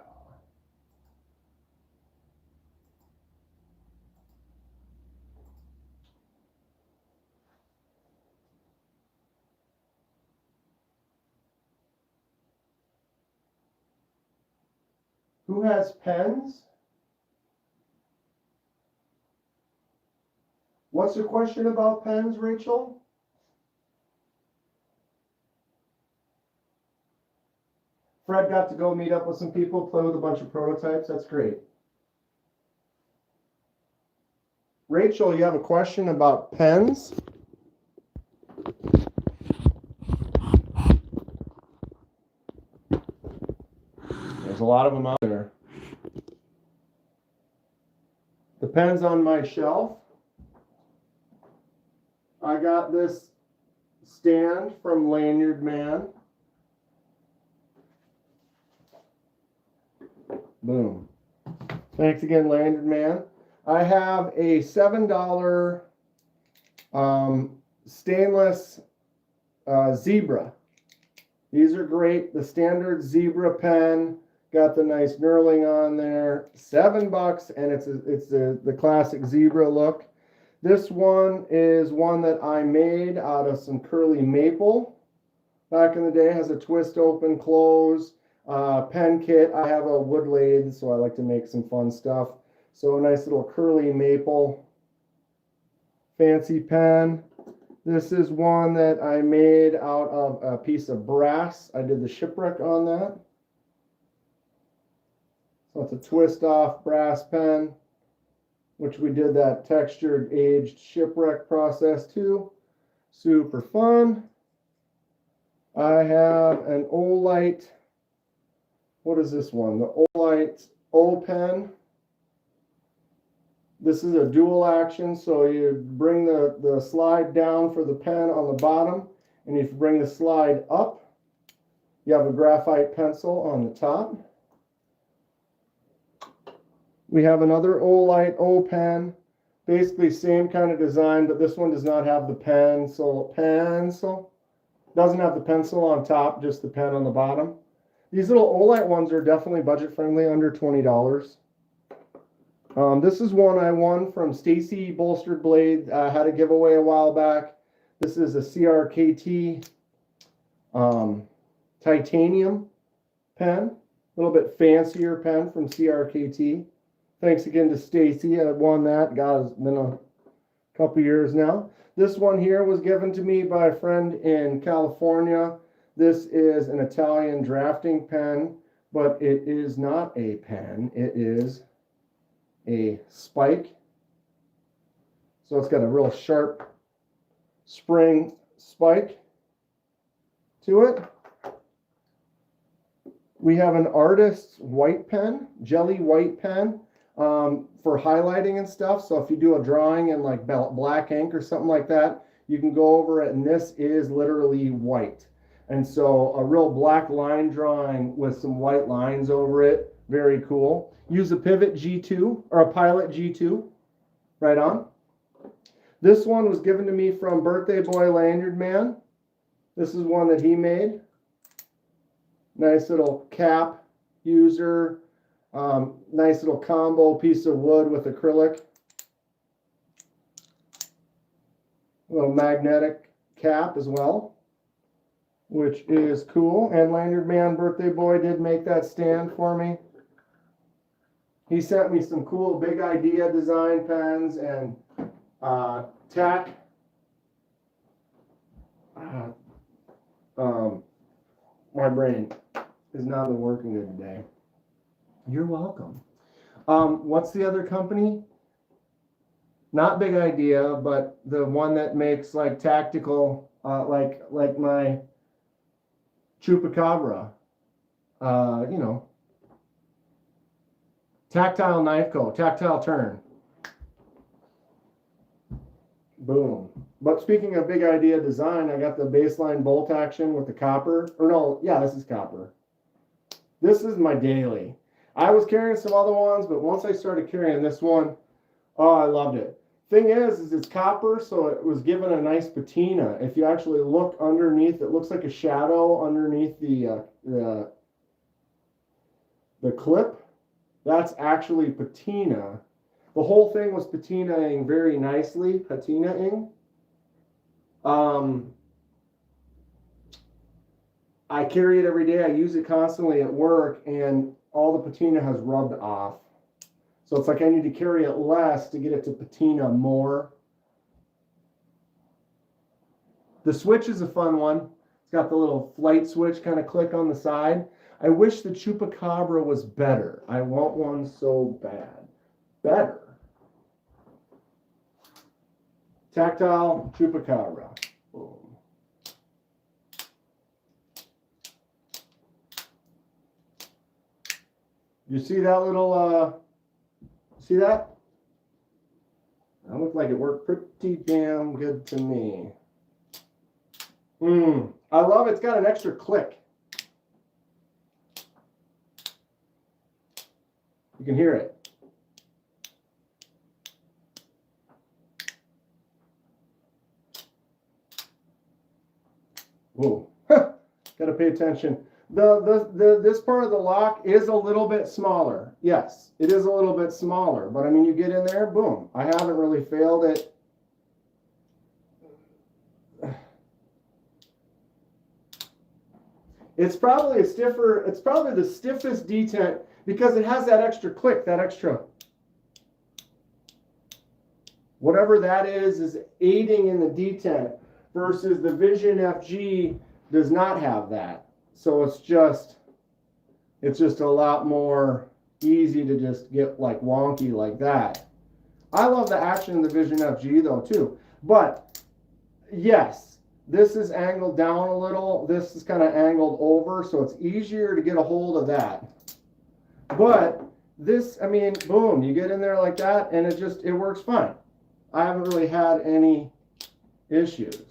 Who has pens? What's the question about pens, Rachel? Fred got to go meet up with some people, play with a bunch of prototypes. That's great. Rachel, you have a question about pens? There's a lot of them out there. Depends on my shelf. I got this stand from Lanyard Man. Boom. Thanks again, Lanyard Man. I have a $7 stainless zebra. These are great. The standard zebra pen. Got the nice knurling on there. $7, and it's the classic zebra look. This one is one that I made out of some curly maple back in the day. Has a twist open close pen kit. I have a wood lathe, so I like to make some fun stuff. So a nice little curly maple fancy pen. This is one that I made out of a piece of brass. I did the shipwreck on that. So it's a twist off brass pen, which we did that textured aged shipwreck process too. Super fun. I have an Olight. What is this one? The Olight O pen. This is a dual action, so you bring the slide down for the pen on the bottom, and if you bring the slide up, you have a graphite pencil on the top. We have another Olight O pen, basically same kind of design, but this one does not have the pencil. Doesn't have the pencil on top, just the pen on the bottom. These little Olight ones are definitely budget friendly, under $20. This is one I won from Stacy Bolstered Blade. Had a giveaway a while back. This is a CRKT titanium pen, a little bit fancier pen from CRKT. Thanks again to Stacy. I won that. God, it's been a couple years now. This one here was given to me by a friend in California. This is an Italian drafting pen, but it is not a pen. It is a spike. So it's got a real sharp spring spike to it. We have an artist's white pen, jelly white pen, for highlighting and stuff. So if you do a drawing in like black ink or something like that, you can go over it, and this is literally white. And so a real black line drawing with some white lines over it, very cool. Use a Pivot G2 or a Pilot G2, right on. This one was given to me from Birthday Boy Lanyard Man. This is one that he made. Nice little cap user, nice little combo piece of wood with acrylic. Little magnetic cap as well, which is cool. And Lanyard Man Birthday Boy did make that stand for me. He sent me some cool Big Idea design pens and tack. My brain is not been working good today. You're welcome. What's the other company? Not Big Idea, but the one that makes like tactical, like my Chupacabra. You know, Tactile Knife Co. Tactile Turn. Boom. But speaking of Big Idea design, I got the baseline bolt action with the copper. Or no, yeah, this is copper. This is my daily. I was carrying some other ones, but once I started carrying this one, oh, I loved it. Thing is it's copper, so it was given a nice patina. If you actually look underneath, it looks like a shadow underneath the clip. That's actually patina. The whole thing was patinaing very nicely. Patinaing. I carry it every day. I use it constantly at work, and all the patina has rubbed off. So it's like I need to carry it less to get it to patina more. The switch is a fun one. It's got the little flight switch kind of click on the side. I wish the Chupacabra was better. I want one so bad. Better. Tactile Chupacabra. Boom. You see that little, see that? That looked like it worked pretty damn good to me. I love it. It's got an extra click. You can hear it. Whoa. Gotta pay attention. This part of the lock is a little bit smaller. Yes, it is a little bit smaller, but I mean, you get in there, boom. I haven't really failed it. It's probably it's probably the stiffest detent because it has that extra click, that extra, whatever that is aiding in the detent, versus the Vision FG does not have that. So it's just a lot more easy to just get like wonky like that. I love the action in the Vision FG though too. But yes, this is angled down a little. This is kind of angled over, so it's easier to get a hold of that. But this, I mean, boom, you get in there like that and it works fine. I haven't really had any issues.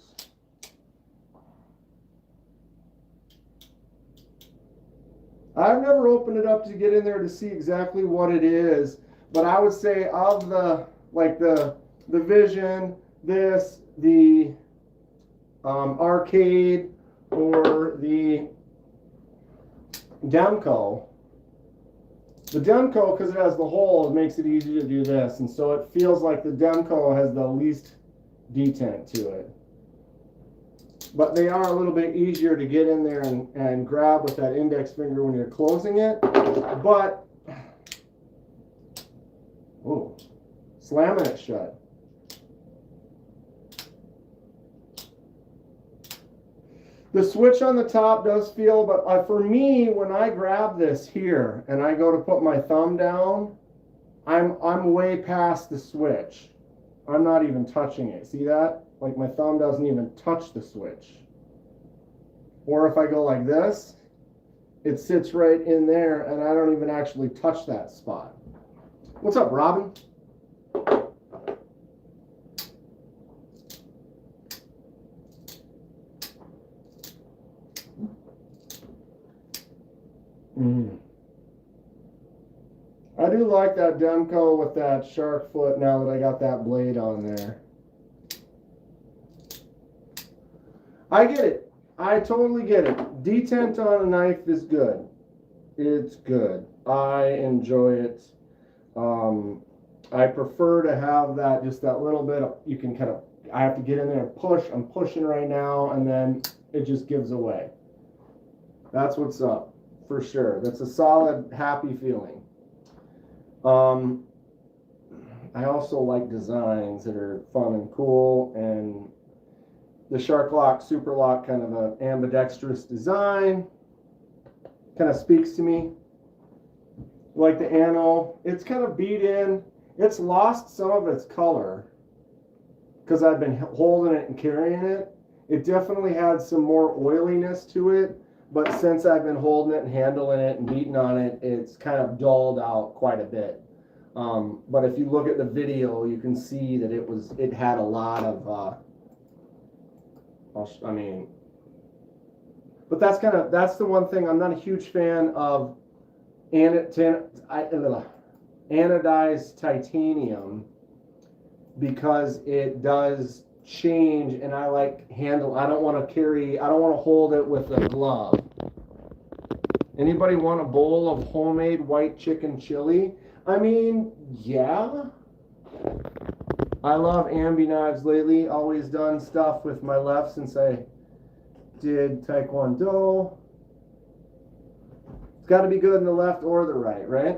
I've never opened it up to get in there to see exactly what it is, But I would say of the, like the Vision, the Arcade, or the Demco. The Demco, because it has the hole, it makes it easy to do this, and so it feels like the Demco has the least detent to it. But they are a little bit easier to get in there and grab with that index finger when you're closing it. But, oh, slamming it shut. The switch on the top does feel, but for me, when I grab this here and I go to put my thumb down, I'm way past the switch. I'm not even touching it. See that? Like my thumb doesn't even touch the switch. Or if I go like this, it sits right in there and I don't even actually touch that spot. What's up, Robin? I do like that Demco with that shark foot now that I got that blade on there. I get it. I totally get it. Detent on a knife is good. It's good. I enjoy it. I prefer to have that, just that little bit of, you can kind of, I have to get in there and push. I'm pushing right now, and then it just gives away. That's what's up, for sure. That's a solid, happy feeling. I also like designs that are fun and cool, and the Shark Lock, Super Lock, kind of an ambidextrous design, kind of speaks to me. Like the Anno, it's kind of beat in. It's lost some of its color because I've been holding it and carrying it. It definitely had some more oiliness to it, but since I've been holding it and handling it and beating on it, it's kind of dulled out quite a bit. But if you look at the video, you can see that it had a lot of, but that's the one thing. I'm not a huge fan of anodized titanium because it does change, and I like handle. I don't want to hold it with a glove. Anybody want a bowl of homemade white chicken chili? I mean, yeah. I love ambi knives lately. Always done stuff with my left since I did Taekwondo. It's got to be good in the left or the right, right?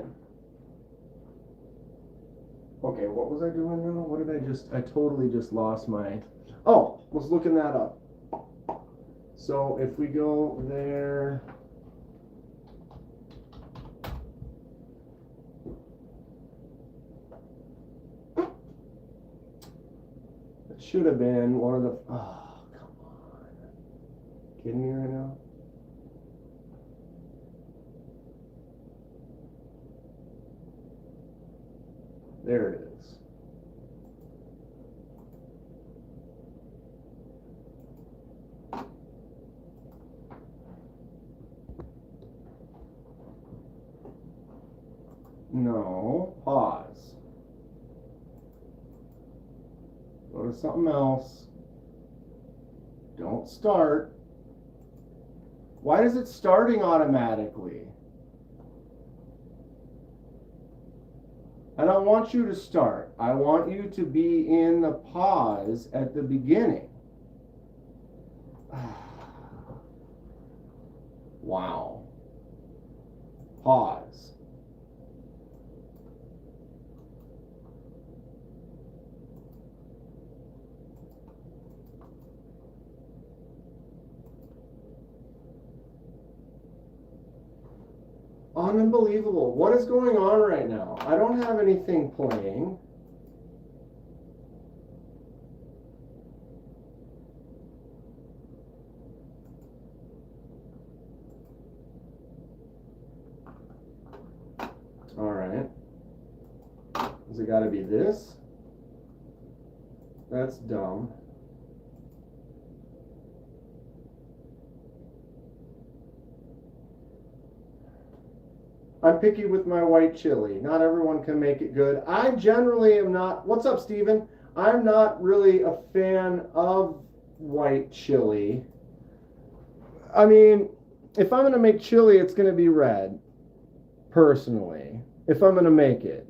Okay, what was I doing now? What did I totally just lost my... Oh, was looking that up. So if we go there... It should have been one of the... Oh, come on. Kidding me right now? There it is. No, pause. Go to something else. Don't start. Why is it starting automatically? I don't want you to start. I want you to be in the pause at the beginning. Wow. Pause. Unbelievable. What is going on right now? I don't have anything playing. All right. Has it got to be this? That's dumb. I'm picky with my white chili. Not everyone can make it good. I generally am not. What's up, Steven? I'm not really a fan of white chili. I mean, if I'm going to make chili, it's going to be red, personally, if I'm going to make it.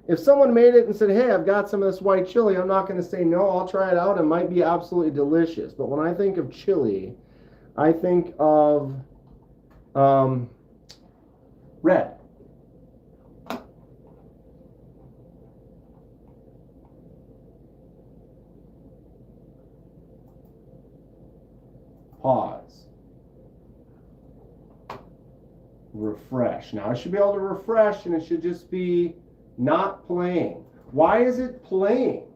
If someone made it and said, hey, I've got some of this white chili, I'm not going to say no, I'll try it out. It might be absolutely delicious. But when I think of chili, I think of red. Pause. Refresh. Now I should be able to refresh and it should just be not playing. Why is it playing?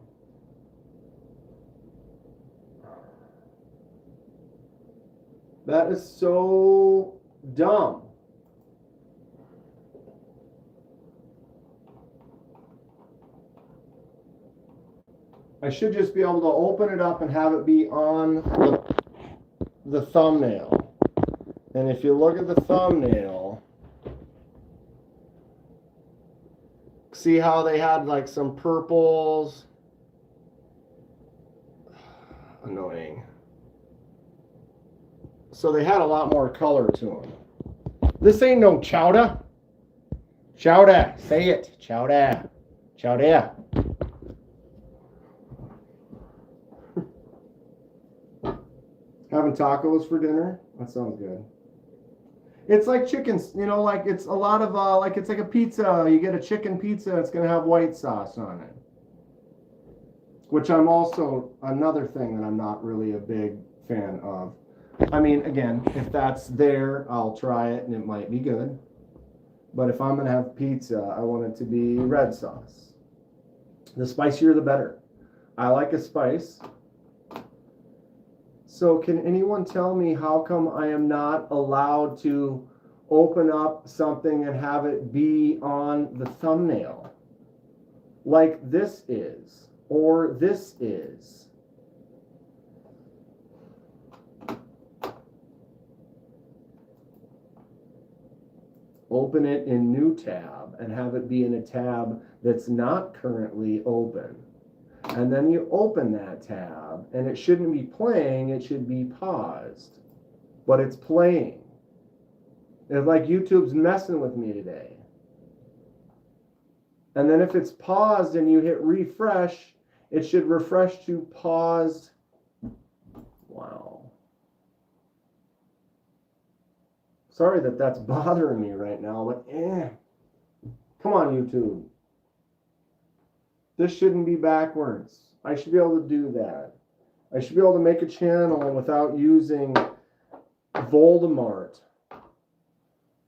That is so dumb. I should just be able to open it up and have it be on the thumbnail. And if you look at the thumbnail, see how they had like some purples? Annoying. So they had a lot more color to them. This ain't no chowder. Chowder. Say it. Chowder. Chowder. Having tacos for dinner? That sounds good. It's like chickens, you know, like it's a lot of, like it's like a pizza. You get a chicken pizza, it's going to have white sauce on it. Which I'm also, another thing that I'm not really a big fan of. I mean, again, if that's there, I'll try it and it might be good. But if I'm going to have pizza, I want it to be red sauce. The spicier, the better. I like a spice. So can anyone tell me how come I am not allowed to open up something and have it be on the thumbnail? Like this is, or this is. Open it in new tab and have it be in a tab that's not currently open. And then you open that tab, and it shouldn't be playing, it should be paused. But it's playing. It's like YouTube's messing with me today. And then if it's paused and you hit refresh, it should refresh to paused. Wow. Sorry that that's bothering me right now, but come on, YouTube. This shouldn't be backwards. I should be able to do that. I should be able to make a channel without using Voldemort.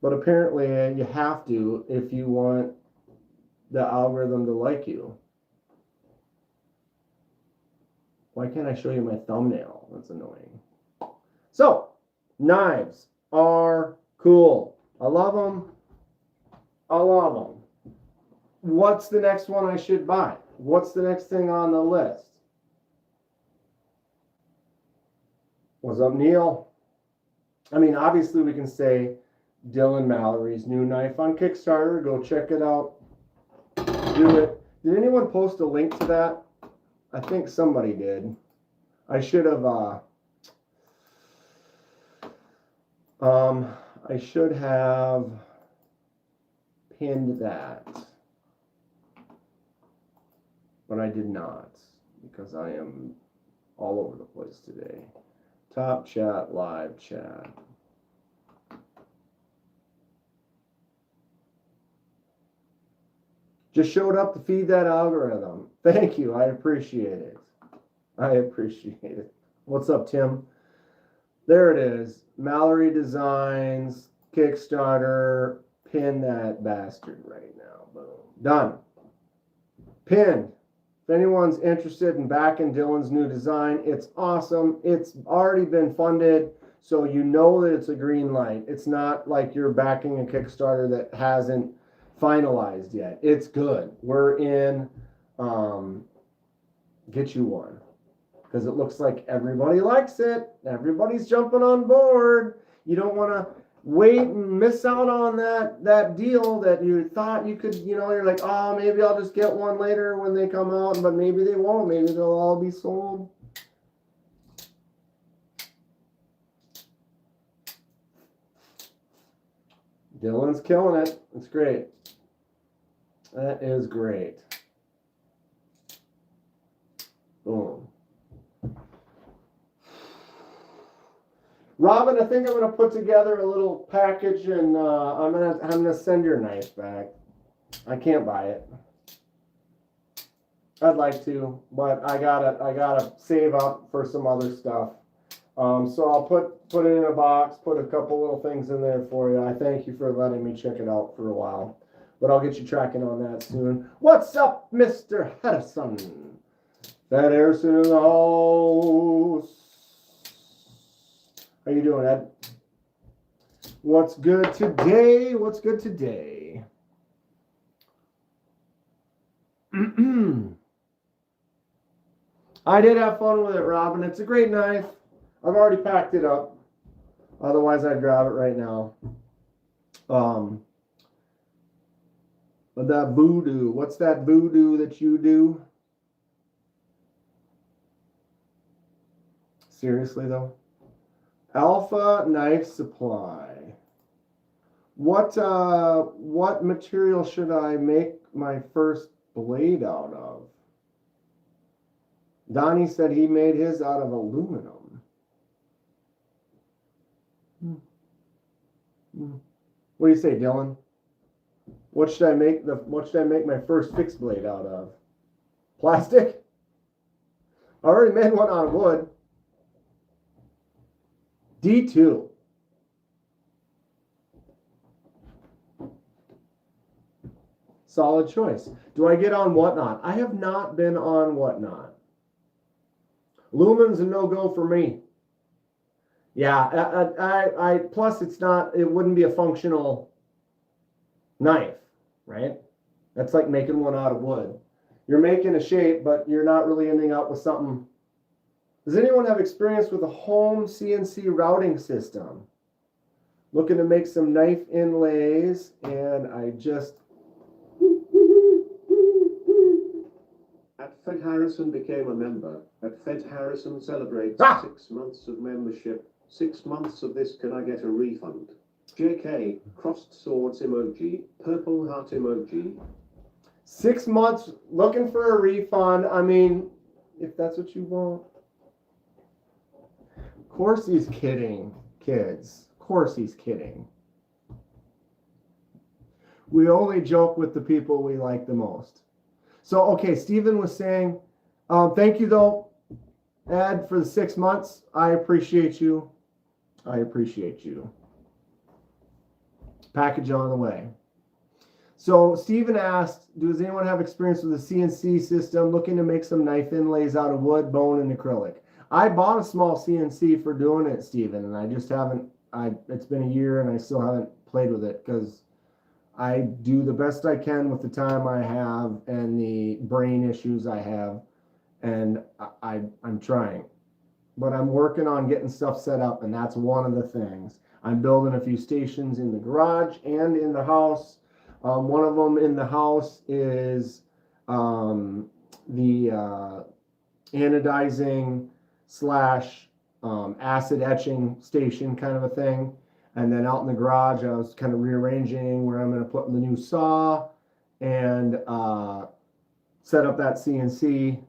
But apparently you have to if you want the algorithm to like you. Why can't I show you my thumbnail? That's annoying. So, knives are cool. I love them. I love them. What's the next one I should buy? What's the next thing on the list? What's up, Neil? I mean, obviously we can say Dylan Mallory's new knife on Kickstarter. Go check it out. Do it. Did anyone post a link to that? I think somebody did. I should have pinned that. But I did not, because I am all over the place today. Top chat, live chat. Just showed up to feed that algorithm. Thank you. I appreciate it. I appreciate it. What's up, Tim? There it is. Mallory Designs, Kickstarter. Pin that bastard right now. Boom. Done. Pinned. If anyone's interested in backing Dylan's new design, it's awesome. It's already been funded, so you know that it's a green light. It's not like you're backing a Kickstarter that hasn't finalized yet. It's good. We're in get you one, because it looks like everybody likes it. Everybody's jumping on board. You don't want to wait and miss out on that deal that you thought you could, you're like, oh, maybe I'll just get one later when they come out, but maybe they won't. Maybe they'll all be sold. Dylan's killing it. It's great. That is great. Boom. Robin, I think I'm gonna put together a little package, and I'm gonna send your knife back. I can't buy it. I'd like to, but I gotta save up for some other stuff. So I'll put it in a box, put a couple little things in there for you. I thank you for letting me check it out for a while, but I'll get you tracking on that soon. What's up, Mr. Harrison? That Harrison in the house. How you doing, Ed? What's good today? What's good today? I did have fun with it, Robin. It's a great knife. I've already packed it up. Otherwise, I'd grab it right now. But that voodoo. What's that voodoo that you do? Seriously, though? Alpha Knife Supply. What material should I make my first blade out of? Donnie said he made his out of aluminum. What do you say, Dylan? What should I make my first fixed blade out of? Plastic? I already made one out of wood. D2. Solid choice. Do I get on Whatnot? I have not been on Whatnot. Lumen's a no-go for me. Yeah, I plus it wouldn't be a functional knife, right? That's like making one out of wood. You're making a shape, but you're not really ending up with something. Does anyone have experience with a home CNC routing system? Looking to make some knife inlays, and I just... At Fed Harrison became a member. At Fed Harrison celebrates 6 months of membership. 6 months of this, can I get a refund? JK, crossed swords emoji, purple heart emoji. 6 months looking for a refund. I mean, if that's what you want. Of course he's kidding, kids. Of course he's kidding. We only joke with the people we like the most. So, okay, Stephen was saying, thank you, though, Ed, for the 6 months. I appreciate you. I appreciate you. Package on the way. So, Stephen asked, does anyone have experience with a CNC system looking to make some knife inlays out of wood, bone, and acrylic? I bought a small CNC for doing it, Stephen, and I just haven't, it's been a year and I still haven't played with it because I do the best I can with the time I have and the brain issues I have, and I'm trying. But I'm working on getting stuff set up, and that's one of the things. I'm building a few stations in the garage and in the house. One of them in the house is the anodizing / acid etching station kind of a thing. And then out in the garage, I was kind of rearranging where I'm going to put the new saw and set up that CNC.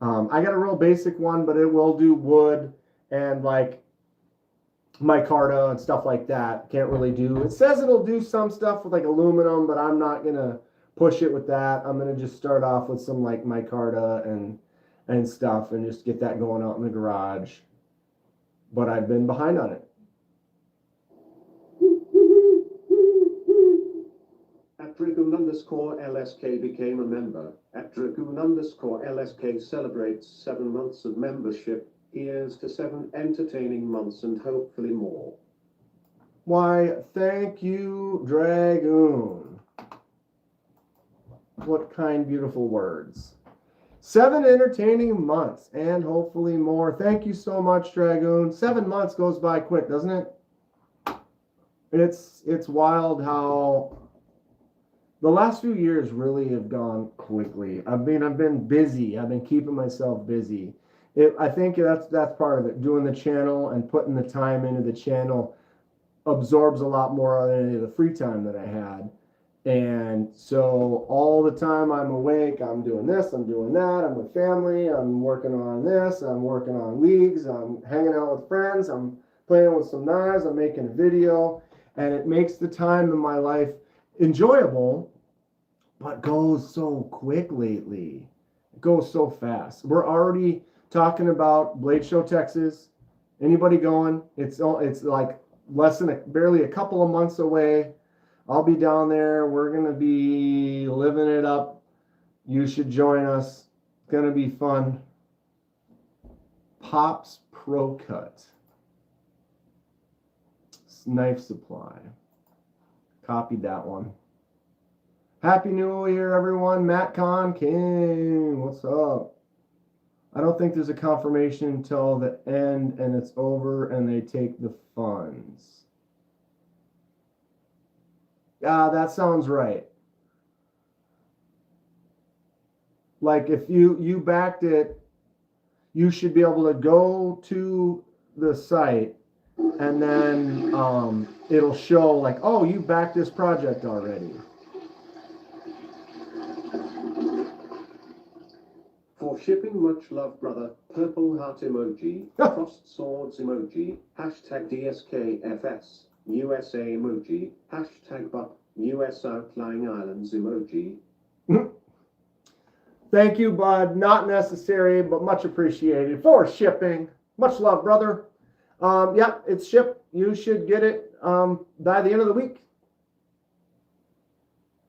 I got a real basic one, but it will do wood and like micarta and stuff like that. Can't really do. It says it'll do some stuff with like aluminum, but I'm not going to push it with that. I'm going to just start off with some like micarta and stuff and just get that going out in the garage. But I've been behind on it. At Dragoon_LSK became a member. At Dragoon_LSK celebrates 7 months of membership. Here's to 7 entertaining months and hopefully more. Why, thank you, Dragoon. What kind, beautiful words. 7 entertaining months and hopefully more. Thank you so much, Dragoon. 7 months goes by quick, doesn't it? It's wild how the last few years really have gone quickly. I've been busy. I've been keeping myself busy. I think that's part of it. Doing the channel and putting the time into the channel absorbs a lot more than any of the free time that I had. And so all the time I'm awake, I'm doing this, I'm doing that, I'm with family, I'm working on this, I'm working on leagues, I'm hanging out with friends, I'm playing with some knives, I'm making a video, and it makes the time in my life enjoyable, but goes so quick lately. It goes so fast. We're already talking about Blade Show Texas. Anybody going? It's like less than barely a couple of months away. I'll be down there. We're going to be living it up. You should join us. It's going to be fun. Pops Pro Cut. Knife Supply. Copied that one. Happy New Year, everyone. Matt Con King. What's up? I don't think there's a confirmation until the end and it's over and they take the funds. That sounds right. Like if you backed it, you should be able to go to the site and then it'll show like, oh, you backed this project already. For shipping, much love, brother. Purple heart emoji. Crossed swords emoji. Hashtag DSKFS. USA emoji. Hashtag but US outlying islands emoji. Thank you, bud. Not necessary, but much appreciated for shipping. Much love, brother. Yeah, it's shipped. You should get it by the end of the week.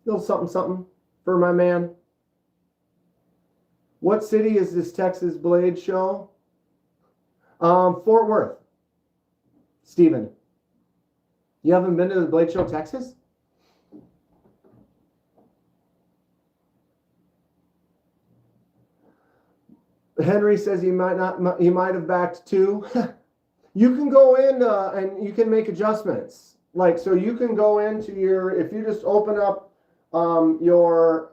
Little something, something for my man. What city is this Texas Blade Show? Fort Worth. Steven. You haven't been to the Blade Show, Texas? Henry says he might have backed two. You can go in and you can make adjustments. Like, so you can go into if you just open up your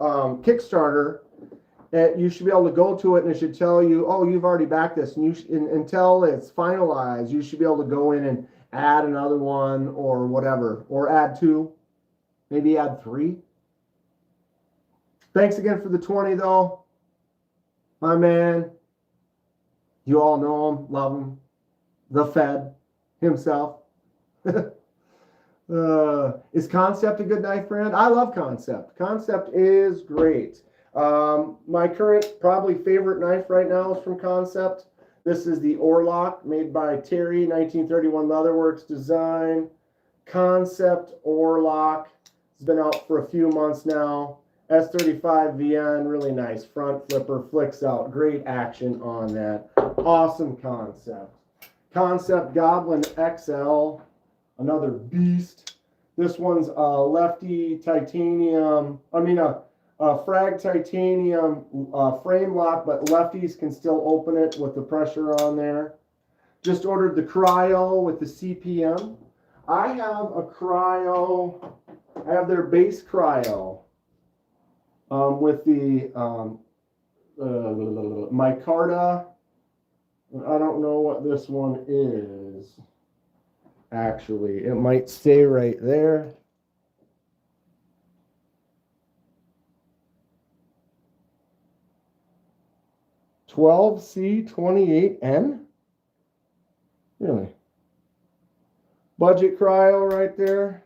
Kickstarter, you should be able to go to it and it should tell you, oh, you've already backed this. And until it's finalized, you should be able to go in and add another one or whatever, or add two, maybe add three. Thanks again for the 20 though. My man, you all know him, love him, the Fed himself. Is Concept a good knife brand? I love Concept. Concept is great. My current probably favorite knife right now is from Concept. This is the Orlock made by Terry, 1931 Leatherworks design. Concept Orlock. It's been out for a few months now. S35 VN, really nice. Front flipper, flicks out. Great action on that. Awesome Concept. Concept Goblin XL, another beast. This one's a lefty titanium, a frag titanium frame lock, but lefties can still open it with the pressure on there. Just ordered the cryo with the CPM. I have a cryo, I have their base cryo with the micarta. I don't know what this one is. Actually, it might stay right there. $12C28N? Really? Budget cryo right there.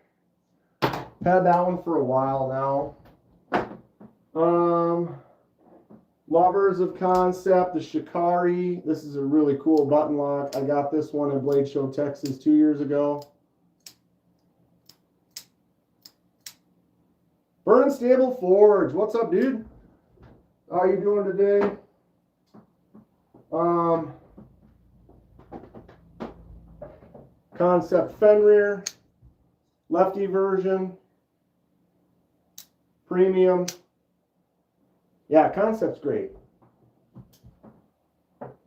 Had that one for a while now. Lovers of Concept, the Shikari. This is a really cool button lock. I got this one at Blade Show Texas 2 years ago. Burn Stable Forge. What's up, dude? How you doing today? Concept Fenrir. Lefty version. Premium. Yeah, Concept's great.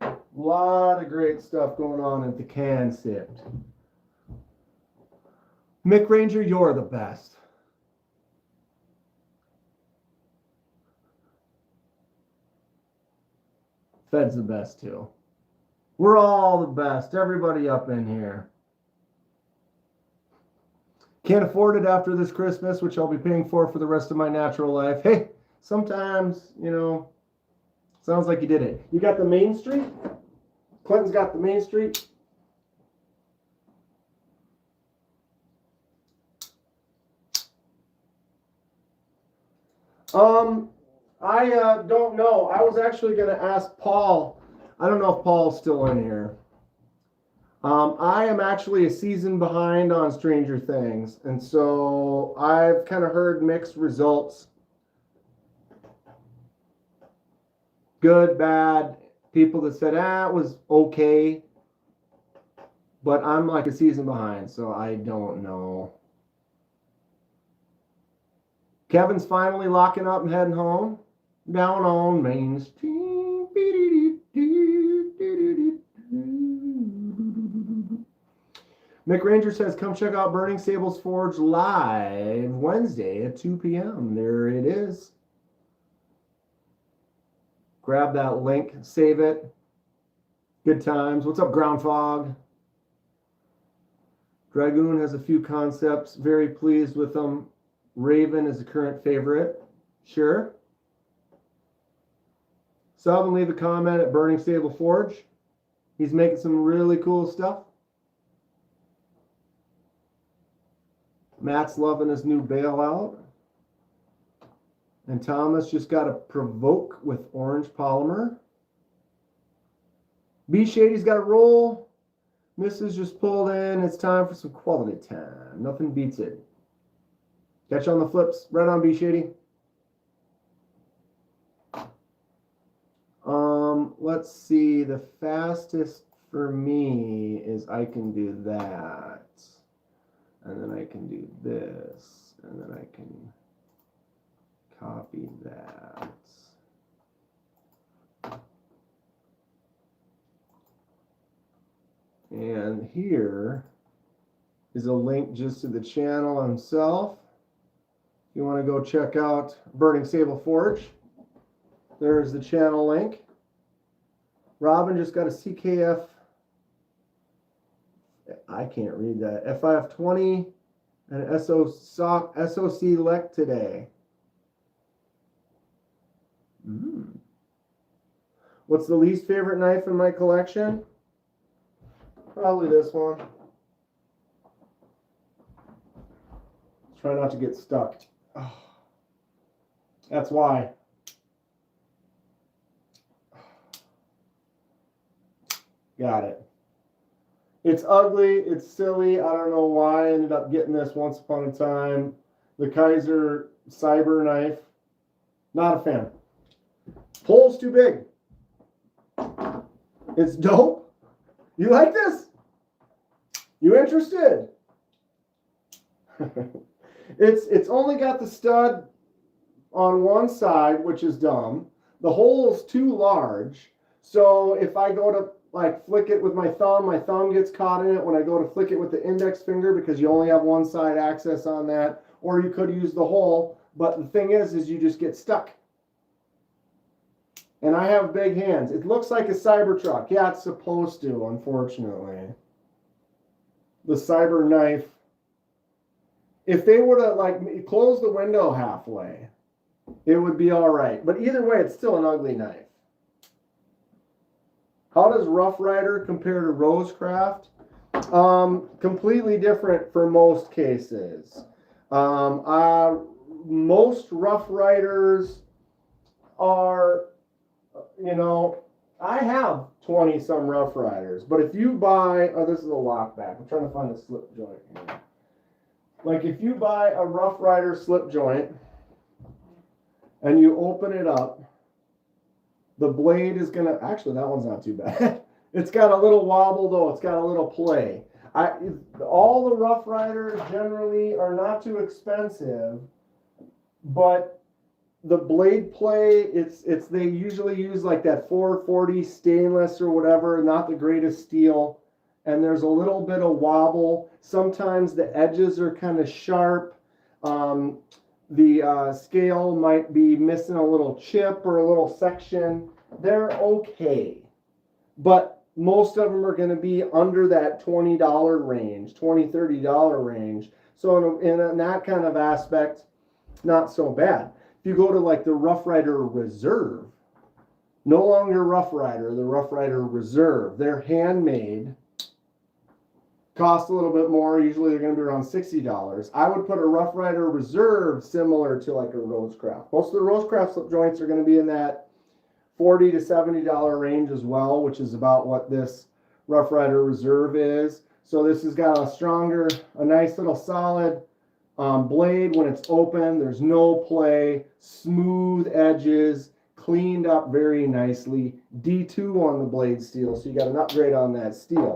A lot of great stuff going on at the Concept. Mick Ranger, you're the best. Fed's the best too. We're all the best. Everybody up in here. Can't afford it after this Christmas, which I'll be paying for the rest of my natural life. Hey, sometimes, you know, sounds like you did it. You got the Main Street? Clinton's got the Main Street. I don't know. I was actually going to ask Paul. I don't know if Paul's still in here. I am actually a season behind on Stranger Things, and so I've kind of heard mixed results. Good, bad. People that said, it was okay. But I'm like a season behind, so I don't know. Kevin's finally locking up and heading home. Down on Main Street. Mick Ranger says, come check out Burning Sables Forge live Wednesday at 2 p.m. There it is. Grab that link, save it. Good times. What's up, Ground Fog? Dragoon has a few concepts. Very pleased with them. Raven is a current favorite. Sure. Sub and leave a comment at Burning Sable Forge. He's making some really cool stuff. Matt's loving his new bailout. And Thomas just got a provoke with orange polymer. B Shady's got a roll. Mrs. just pulled in. It's time for some quality time. Nothing beats it. Catch on the flips. Right on, B Shady. Let's see. The fastest for me is I can do that. And then I can do this. And then I can copy that. And here is a link just to the channel himself. If you want to go check out Burning Sable Forge, there's the channel link. Robin just got a CKF. I can't read that. FIF20 and SOC Lec today. What's the least favorite knife in my collection? Probably this one. Try not to get stuck. Oh, that's why. Got it. It's ugly. It's silly. I don't know why I ended up getting this once upon a time. The Kaiser Cyber knife. Not a fan. Hole's too big. It's dope. You like this? You interested? It's only got the stud on one side, which is dumb. The hole's too large. So if I go to like flick it with my thumb gets caught in it when I go to flick it with the index finger because you only have one side access on that. Or you could use the hole. But the thing is you just get stuck. And I have big hands. It looks like a Cybertruck. Yeah, it's supposed to, unfortunately. The Cyber knife. If they were to like close the window halfway, it would be all right. But either way, it's still an ugly knife. How does Rough Rider compare to Rosecraft? Completely different for most cases. Most Rough Riders are, you know, I have 20 some Rough Riders, but if you buy, oh, this is a lockback. I'm trying to find a slip joint here. Like if you buy a Rough Rider slip joint and you open it up, the blade is going to, actually that one's not too bad. It's got a little wobble though. It's got a little play. All the Rough Riders generally are not too expensive, but the blade play, they usually use like that 440 stainless or whatever, not the greatest steel. and there's a little bit of wobble. Sometimes the edges are kind of sharp. The scale might be missing a little chip or a little section. They're okay, but most of them are going to be under that $20 range, $20, $30 range. So in that kind of aspect, not so bad. If you go to like the Rough Rider Reserve, no longer Rough Rider, the Rough Rider Reserve, they're handmade, cost a little bit more. Usually they're going to be around $60. I would put a Rough Rider Reserve similar to like a Rosecraft. Most of the Rosecraft slip joints are going to be in that $40 to $70 range as well, which is about what this Rough Rider Reserve is. So this has got a nice little solid blade when it's open. There's no play, smooth edges, cleaned up very nicely. D2 on the blade steel, so you got an upgrade on that steel.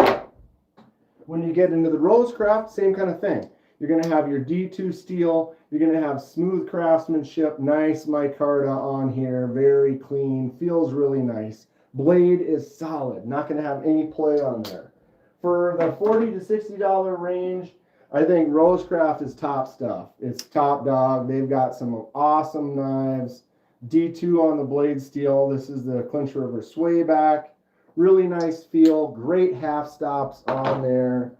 When you get into the Rosecraft, same kind of thing. You're going to have your D2 steel. You're going to have smooth craftsmanship, nice micarta on here, very clean, feels really nice. Blade is solid, not going to have any play on there. For the $40 to $60 range, I think Rosecraft is top stuff. It's top dog. They've got some awesome knives. D2 on the blade steel. This is the Clinch River Swayback. Really nice feel. Great half stops on there.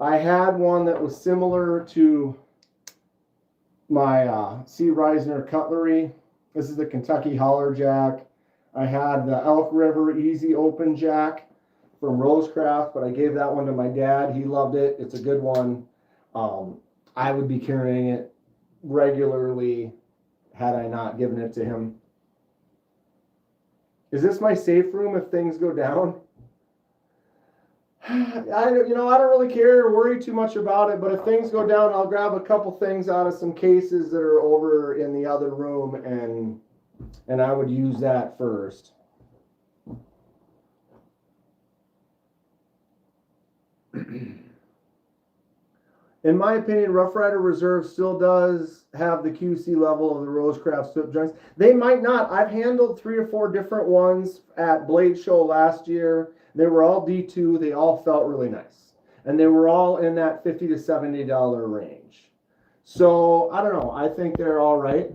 I had one that was similar to my C. Reisner cutlery. This is the Kentucky Holler Jack. I had the Elk River Easy Open Jack from Rosecraft, but I gave that one to my dad. He loved it. It's a good one. I would be carrying it regularly had I not given it to him. Is this my safe room if things go down? I don't really care or worry too much about it, but if things go down, I'll grab a couple things out of some cases that are over in the other room, and I would use that first. In my opinion, Rough Rider Reserve still does have the QC level of the Rosecraft slip joints. They might not. I've handled 3 or 4 different ones at Blade Show last year. They were all D2. They all felt really nice. And they were all in that $50 to $70 range. So, I don't know. I think they're all right.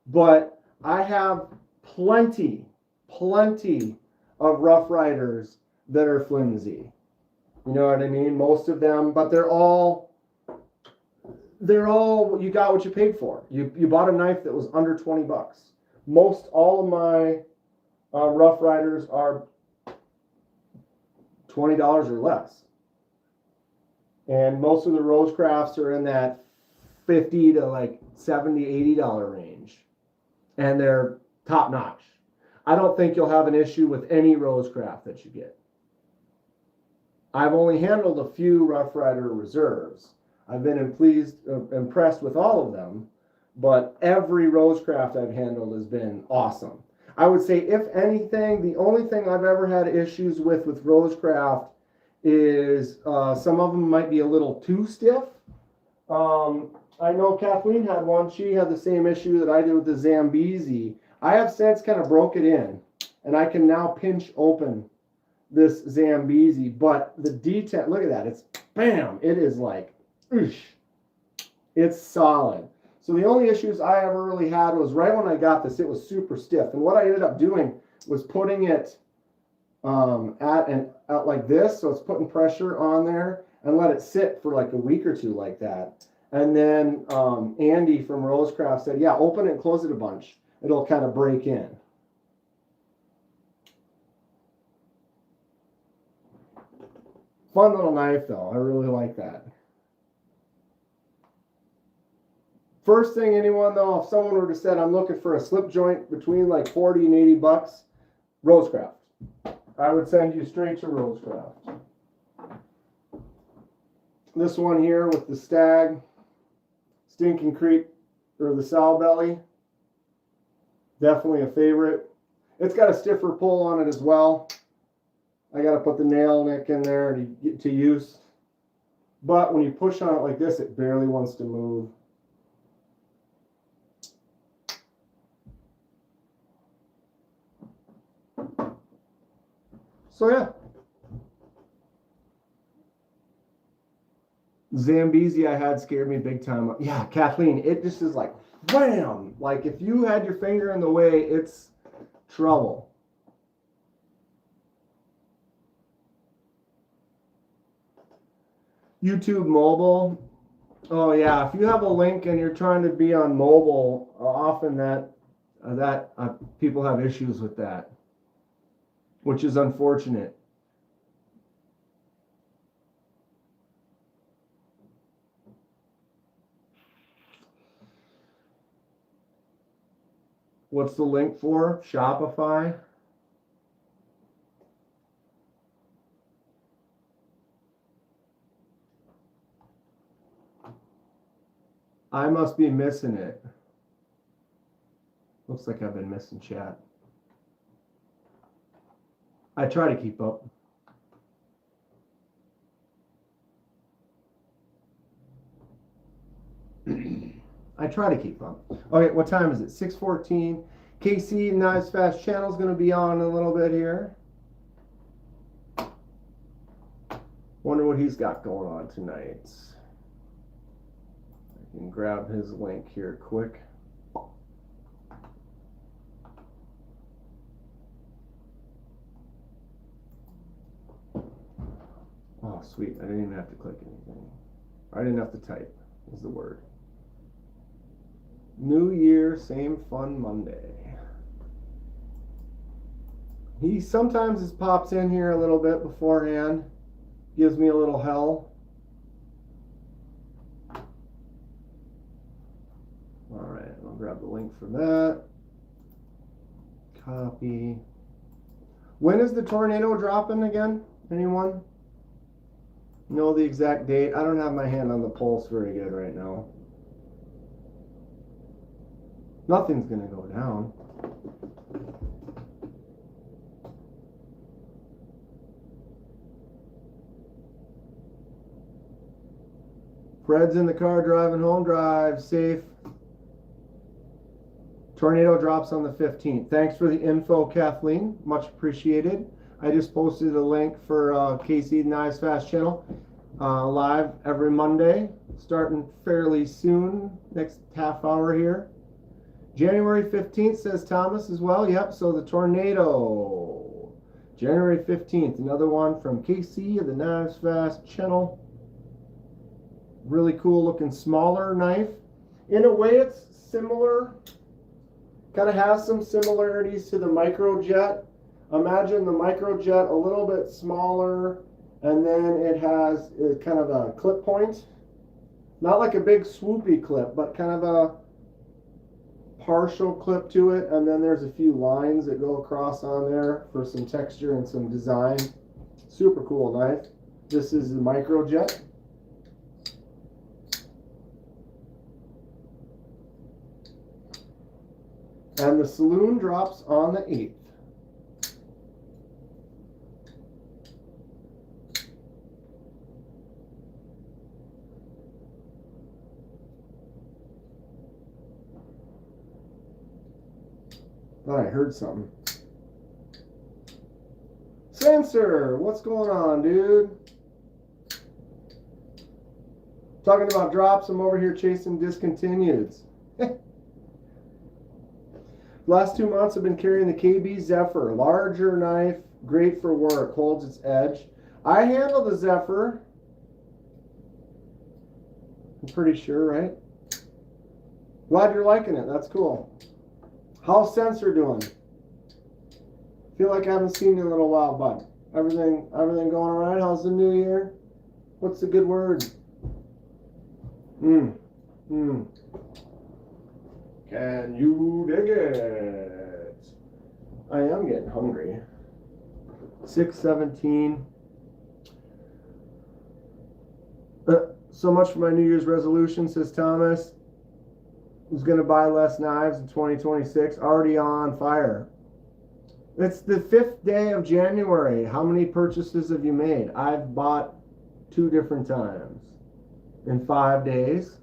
But I have plenty of Rough Riders that are flimsy. You know what I mean? Most of them, but they're all, you got what you paid for. You bought a knife that was under 20 bucks. All of my Rough Riders are $20 or less. And most of the Rosecrafts are in that $50 to like $70, $80 range. And they're top notch. I don't think you'll have an issue with any Rosecraft that you get. I've only handled a few Rough Rider Reserves. I've been impressed with all of them, but every Rosecraft I've handled has been awesome. I would say, if anything, the only thing I've ever had issues with Rosecraft is some of them might be a little too stiff. I know Kathleen had one. She had the same issue that I did with the Zambezi. I have since kind of broke it in, and I can now pinch open this Zambezi, but the D10, look at that, it's bam, it is like, it's solid. So the only issues I ever really had was right when I got this, it was super stiff. And what I ended up doing was putting it out like this, so it's putting pressure on there, and let it sit for like a week or two like that. And then Andy from Rosecraft said, yeah, open it and close it a bunch. It'll kind of break in. Fun little knife though, I really like that. First thing, anyone though, if someone were to say, I'm looking for a slip joint between like 40 and 80 bucks, Rosecraft. I would send you straight to Rosecraft. This one here with the Stag, Stinking Creek, or the sow belly, definitely a favorite. It's got a stiffer pull on it as well. I got to put the nail nick in there to get to use. But when you push on it like this, it barely wants to move. So yeah, Zambezi I had scared me big time. Yeah, Kathleen, it just is like, bam! Like if you had your finger in the way, it's trouble. YouTube mobile. Oh yeah, if you have a link and you're trying to be on mobile, often that people have issues with that, which is unfortunate. What's the link for? Shopify? I must be missing it. Looks like I've been missing chat. I try to keep up. I try to keep up. Okay, what time is it? 6:14. KC Knives Fast Channel is going to be on in a little bit here. Wonder what he's got going on tonight. I can grab his link here quick. Oh, sweet. I didn't even have to click anything. I didn't have to type, is the word. New Year, same fun Monday. He sometimes just pops in here a little bit beforehand, gives me a little hell. All right, I'll grab the link for that. Copy. When is the tornado dropping again? Anyone know the exact date? I don't have my hand on the pulse very good right now. Nothing's going to go down. Fred's in the car driving home. Drive safe. Tornado drops on the 15th. Thanks for the info, Kathleen. Much appreciated. I just posted a link for KC Knives Fast Channel. Live every Monday, starting fairly soon, next half hour here. January 15th, says Thomas as well. Yep, so the tornado. January 15th, another one from KC of the Knives Fast Channel. Really cool looking smaller knife. In a way, it's similar. Kind of has some similarities to the Microjet. Imagine the Microjet a little bit smaller, and then it has kind of a clip point. Not like a big swoopy clip, but kind of a partial clip to it, and then there's a few lines that go across on there for some texture and some design. Super cool knife. This is the Microjet. And the saloon drops on the 8th. Thought I heard something. Sensor, what's going on, dude? Talking about drops, I'm over here chasing discontinueds. Last 2 months I've been carrying the KB Zephyr. Larger knife, great for work, holds its edge. I handle the Zephyr. I'm pretty sure, right? Glad you're liking it, that's cool. How's Sensor doing? Feel like I haven't seen you in a little while, bud. Everything going all right? How's the new year? What's the good word? Can you dig it? I am getting hungry. 6:17. So much for my New Year's resolution, says Thomas. Who's going to buy less knives in 2026? Already on fire. It's the 5th day of January. How many purchases have you made? I've bought 2 different times in 5 days.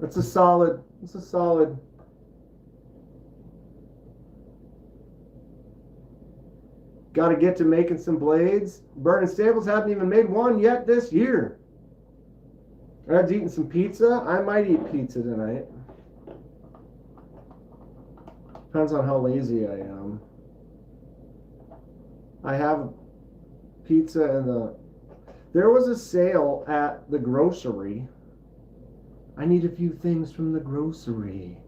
It's a solid. Got to get to making some blades. Burning Stables haven't even made one yet this year. Ed's eating some pizza. I might eat pizza tonight. Depends on how lazy I am. I have pizza in the... There was a sale at the grocery. I need a few things from the grocery.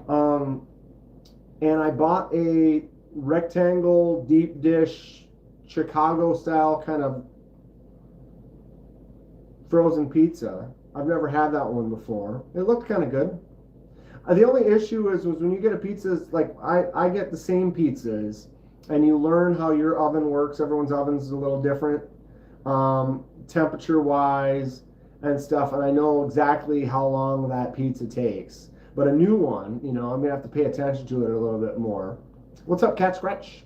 And I bought a rectangle deep dish Chicago style kind of frozen pizza. I've never had that one before. It looked kind of good. The only issue was when you get a pizza, like I get the same pizzas, and you learn how your oven works. Everyone's oven is a little different, temperature wise and stuff, and I know exactly how long that pizza takes. But a new one, you know, I'm gonna have to pay attention to it a little bit more. What's up, Cat Scratch?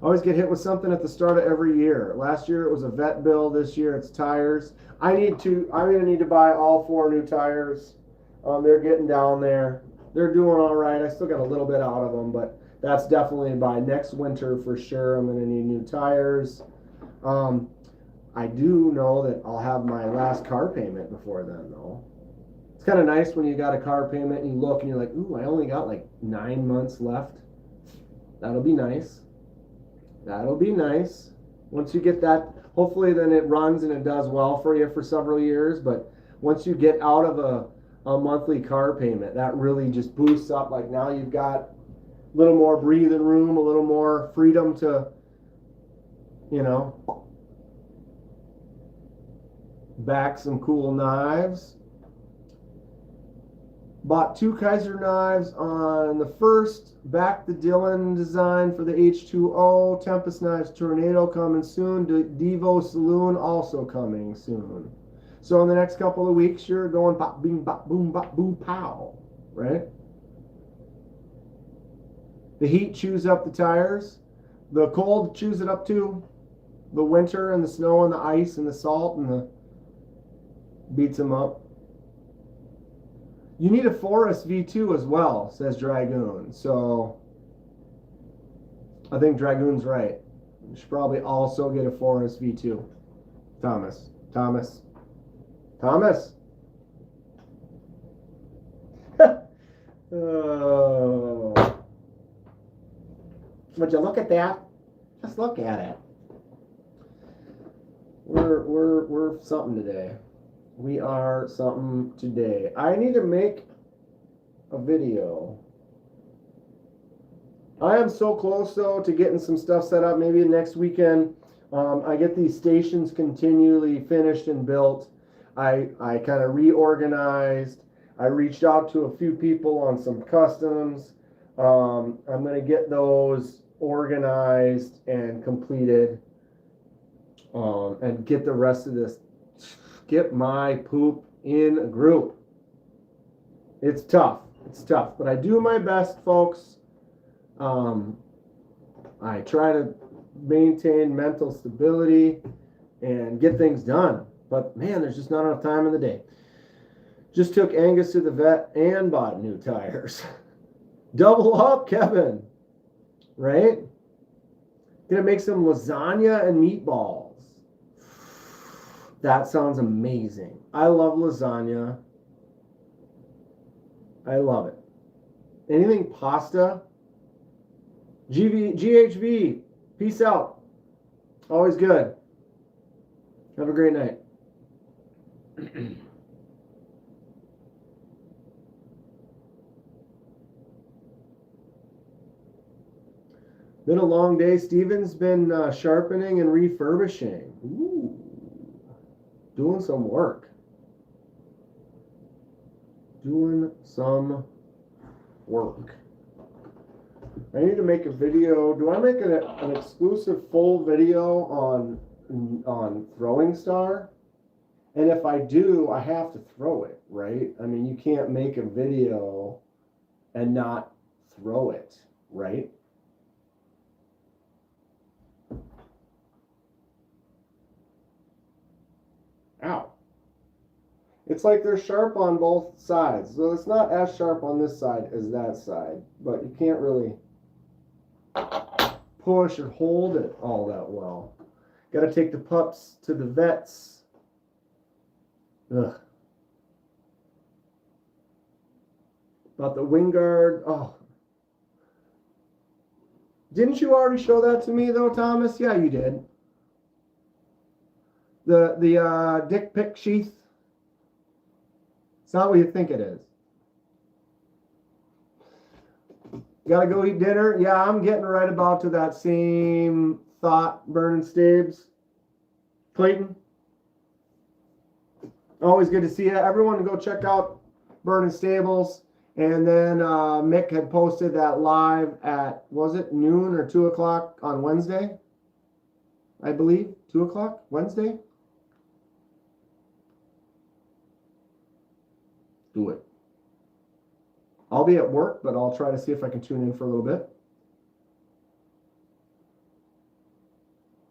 Always get hit with something at the start of every year. Last year it was a vet bill. This year it's tires. I'm gonna need to buy all 4 new tires. They're getting down there. They're doing all right. I still got a little bit out of them, but that's definitely by next winter for sure. I'm gonna need new tires. I do know that I'll have my last car payment before then, though. It's kind of nice when you got a car payment and you look and you're like, ooh, I only got like 9 months left. That'll be nice. That'll be nice. Once you get that, hopefully then it runs and it does well for you for several years. But once you get out of a monthly car payment, that really just boosts up. Like now you've got a little more breathing room, a little more freedom to, you know, back some cool knives. Bought 2 Kaiser knives on the first. Back the Dylan design for the H2O. Tempest knives Tornado coming soon. Devo Saloon also coming soon. So in the next couple of weeks, you're going bop, bing, bop, boom, bop, boom, pow. Right? The heat chews up the tires. The cold chews it up too. The winter and the snow and the ice and the salt and the beats them up. You need a Forest V2 as well, says Dragoon. So I think Dragoon's right. You should probably also get a Forest V2. Thomas. Oh. Would you look at that? Just look at it. We're something today. We are something today. I need to make a video. I am so close though to getting some stuff set up. Maybe next weekend. I get these stations continually finished and built. I kind of reorganized. I reached out to a few people on some customs. I'm going to get those organized and completed. And get the rest of this. Get my poop in a group. It's tough. But I do my best, folks. I try to maintain mental stability and get things done. But man, there's just not enough time in the day. Just took Angus to the vet and bought new tires. Double up, Kevin. Right? Gonna make some lasagna and meatballs. That sounds amazing. I love lasagna. I love it. Anything pasta? GHV. Peace out. Always good. Have a great night. Been a long day. Steven's been sharpening and refurbishing. Ooh. Doing some work. I need to make a video. Do I make an exclusive full video on Throwing Star? And if I do, I have to throw it, right? I mean, you can't make a video and not throw it, right? Ow. It's like they're sharp on both sides. So it's not as sharp on this side as that side. But you can't really push or hold it all that well. Got to take the pups to the vets. Ugh. About the wing guard. Oh. Didn't you already show that to me though, Thomas? Yeah, you did. The dick pic sheath. It's not what you think it is. Gotta go eat dinner. Yeah, I'm getting right about to that same thought, Burning Stabes. Clayton. Always good to see you. Everyone go check out Burning Stables. And then Mick had posted that live at, was it noon or 2 o'clock on Wednesday? I believe. 2 o'clock Wednesday? Do it. I'll be at work, but I'll try to see if I can tune in for a little bit.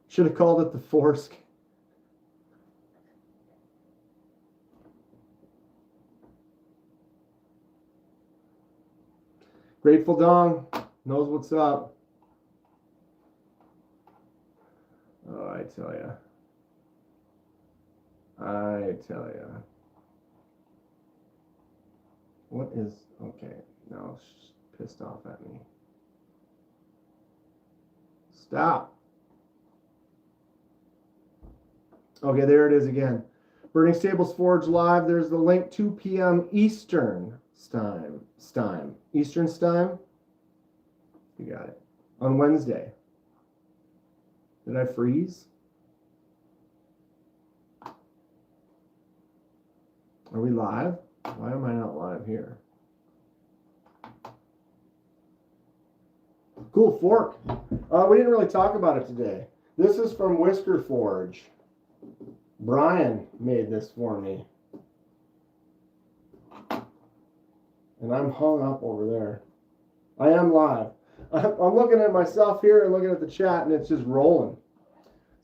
Should have called it the Force. Grateful Dong knows what's up. Oh, I tell ya. I tell ya. What is, okay, now she's pissed off at me. Stop. Okay, there it is again. Burning Stables Forge Live. There's the link, 2 p.m. Eastern time. Eastern time? You got it. On Wednesday. Did I freeze? Are we live? Why am I not live here? Cool fork. We didn't really talk about it today. This is from Whisker Forge. Brian made this for me. And I'm hung up over there. I am live. I'm looking at myself here and looking at the chat, and it's just rolling.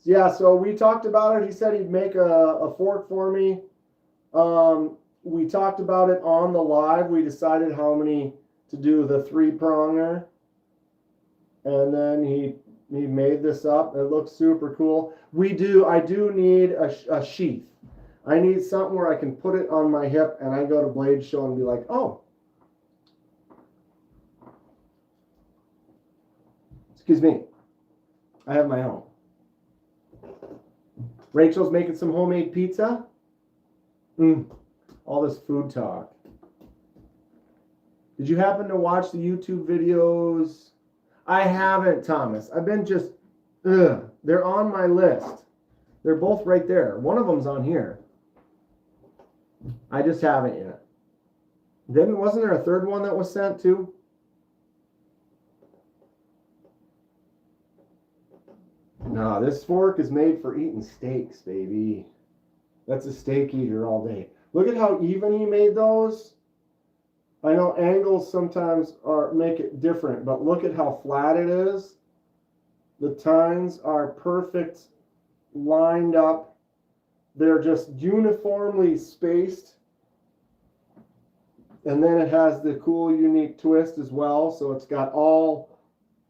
Yeah, so we talked about it. He said he'd make a fork for me. We talked about it on the live. We decided how many to do the 3-pronger. And then he made this up. It looks super cool. I do need a sheath. I need something where I can put it on my hip and I go to Blade Show and be like, oh. Excuse me. I have my own. Rachel's making some homemade pizza. All this food talk. Did you happen to watch the YouTube videos? I haven't, Thomas. I've been just, they're on my list. They're both right there. One of them's on here. I just haven't yet. Wasn't there a third one that was sent too? No, this fork is made for eating steaks, baby. That's a steak eater all day. Look at how even he made those. I know angles sometimes make it different, but look at how flat it is. The tines are perfect, lined up. They're just uniformly spaced. And then it has the cool, unique twist as well. So it's got all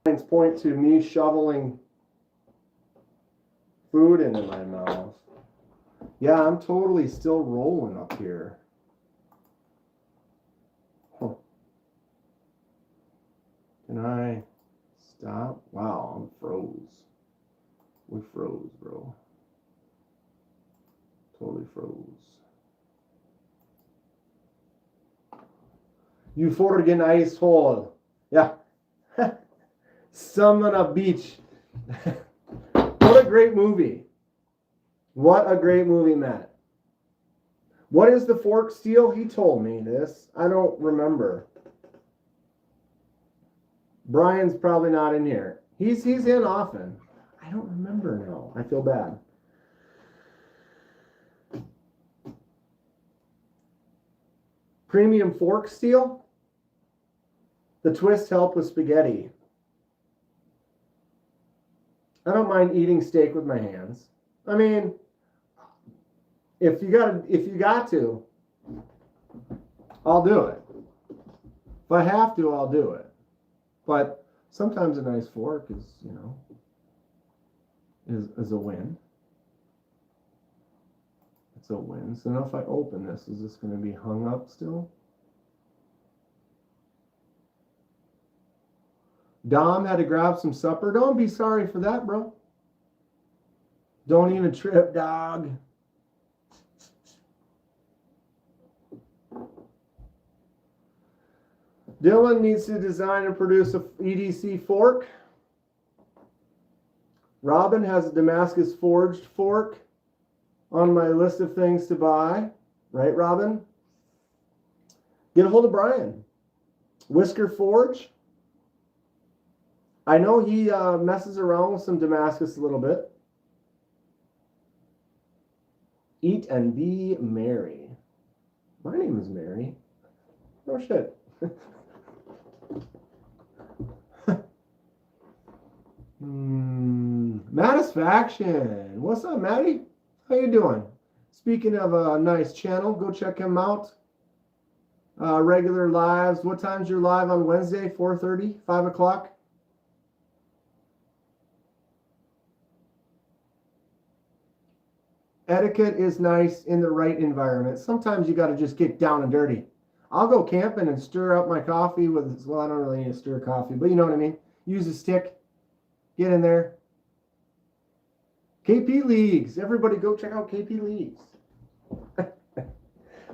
lines point to me shoveling food into my mouth. Yeah, I'm totally still rolling up here. Huh. Can I stop? Wow, I'm froze. We froze, bro. Totally froze. You forgen ice hole. Yeah. Summoner Beach. What a great movie. What a great movie, Matt. What is the fork steel? He told me this. I don't remember. Brian's probably not in here. He's in often. I don't remember now. I feel bad. Premium fork steel? The twist helped with spaghetti. I don't mind eating steak with my hands. I mean, if you got to, I'll do it. If I have to, I'll do it. But sometimes a nice fork is, is a win. a win. So now if I open this, is this going to be hung up still? Dom had to grab some supper. Don't be sorry for that, bro. Don't even trip, dog. Dylan needs to design and produce a EDC fork. Robin has a Damascus forged fork on my list of things to buy. Right, Robin? Get a hold of Brian. Whisker Forge. I know he messes around with some Damascus a little bit. Eat and be merry. My name is Mary. Oh shit. Mattisfaction. What's up, Matty? How you doing? Speaking of a nice channel, go check him out. Regular lives. What time's your live on Wednesday? 4:30? 5 o'clock? Etiquette is nice in the right environment. Sometimes you got to just get down and dirty. I'll go camping and stir up my coffee with, well, I don't really need to stir coffee, but you know what I mean. Use a stick. Get in there. KP Leagues. Everybody go check out KP Leagues.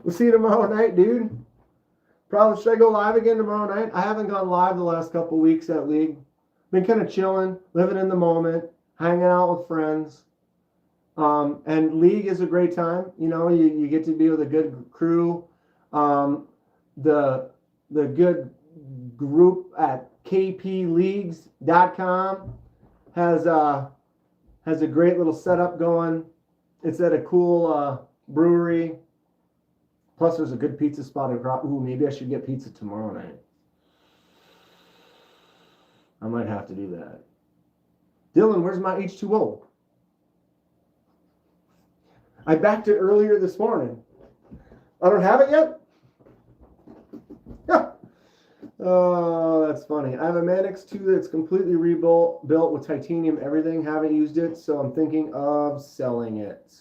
We'll see you tomorrow night, dude. Probably, should I go live again tomorrow night? I haven't gone live the last couple weeks at League. Been kind of chilling, living in the moment, hanging out with friends. And League is a great time. You know, you get to be with a good crew. The good group at kpleagues.com has a great little setup going. It's at a cool brewery. Plus, there's a good pizza spot across. Ooh, maybe I should get pizza tomorrow night. I might have to do that. Dylan, where's my H2O? I backed it earlier this morning. I don't have it yet? Yeah. Oh, that's funny. I have a Manix 2 that's completely rebuilt, built with titanium everything. Haven't used it, so I'm thinking of selling it.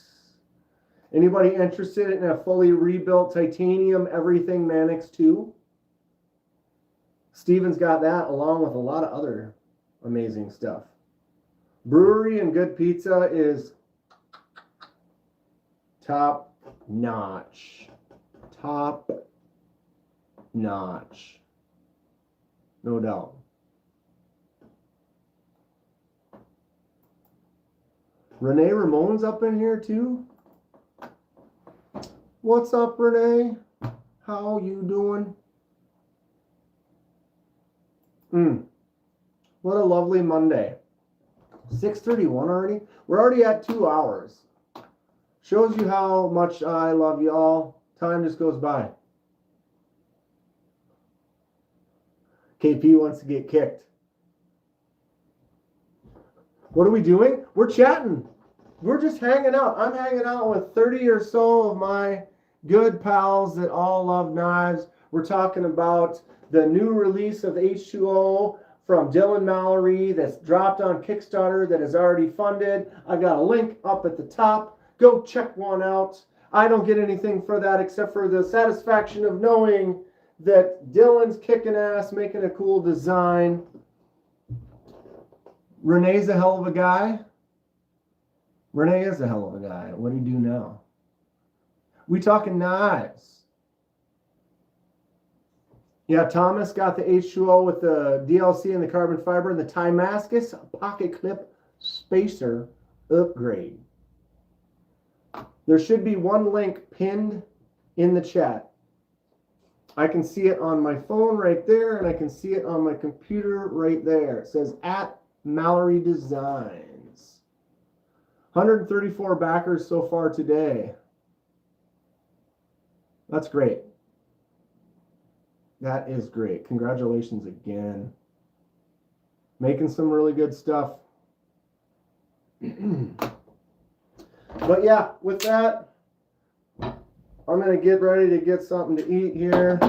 Anybody interested in a fully rebuilt titanium everything Manix 2? Steven's got that along with a lot of other amazing stuff. Brewery and good pizza is top notch. Top notch. No doubt. Renee Ramon's up in here too. What's up, Renee? How you doing? What a lovely Monday. 6:31 already? We're already at 2 hours. Shows you how much I love y'all. Time just goes by. KP wants to get kicked. What are we doing? We're chatting. We're just hanging out. I'm hanging out with 30 or so of my good pals that all love knives. We're talking about the new release of H2O from Dylan Mallory that's dropped on Kickstarter that is already funded. I've got a link up at the top. Go check one out. I don't get anything for that except for the satisfaction of knowing that Dylan's kicking ass, making a cool design. Renee's a hell of a guy. Renee is a hell of a guy. What do you do now? We talking knives. Yeah, Thomas got the H2O with the DLC and the carbon fiber and the Damascus pocket clip spacer upgrade. There should be one link pinned in the chat. I can see it on my phone right there, and I can see it on my computer right there. It says at Mallory Designs. 134 backers so far today. That's great. That is great. Congratulations again. Making some really good stuff. But yeah, with that, I'm going to get ready to get something to eat here.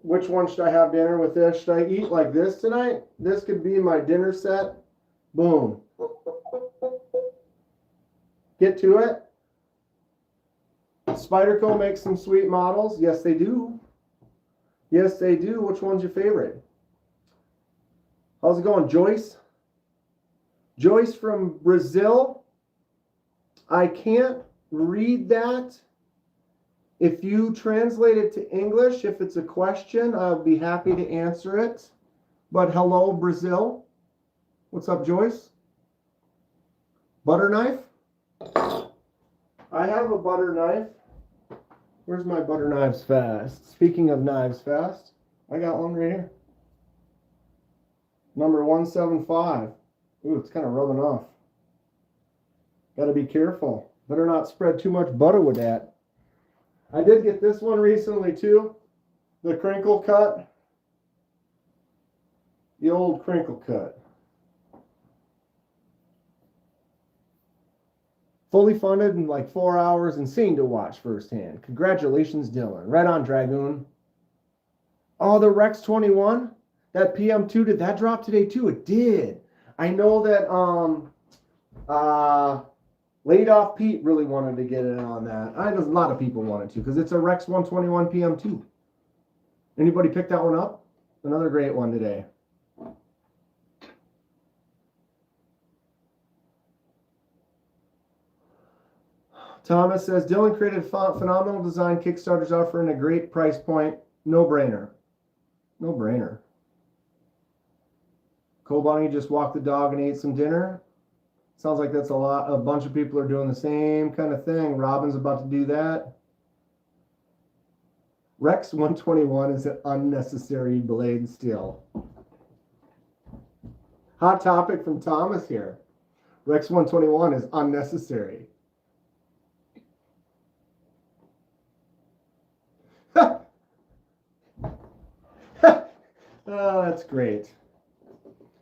Which one should I have dinner with this? Should I eat like this tonight? This could be my dinner set. Boom. Get to it. Spyderco makes some sweet models. Yes, they do. Yes, they do. Which one's your favorite? How's it going, Joyce? Joyce from Brazil. I can't read that. If you translate it to English, if it's a question, I'll be happy to answer it. But hello, Brazil. What's up, Joyce? Butter knife? I have a butter knife. Where's my butter knives fast? Speaking of knives fast, I got one right here. Number 175. Ooh, it's kind of rubbing off. Got to be careful. Better not spread too much butter with that. I did get this one recently too. The crinkle cut. The old crinkle cut. Fully funded in like 4 hours and seen to watch firsthand. Congratulations, Dylan. Right on, Dragoon. Oh, the Rex 21? That PM2, did that drop today too? It did. I know that Laid Off Pete really wanted to get in on that. A lot of people wanted to because it's a Rex 121 PM2. Anybody pick that one up? Another great one today. Thomas says, Dylan created phenomenal design. Kickstarter's offering a great price point. No brainer. No brainer. Cole Bonnie just walked the dog and ate some dinner. Sounds like that's a bunch of people are doing the same kind of thing. Robin's about to do that. Rex 121 is an unnecessary blade still. Hot topic from Thomas here. Rex 121 is unnecessary. Oh, that's great.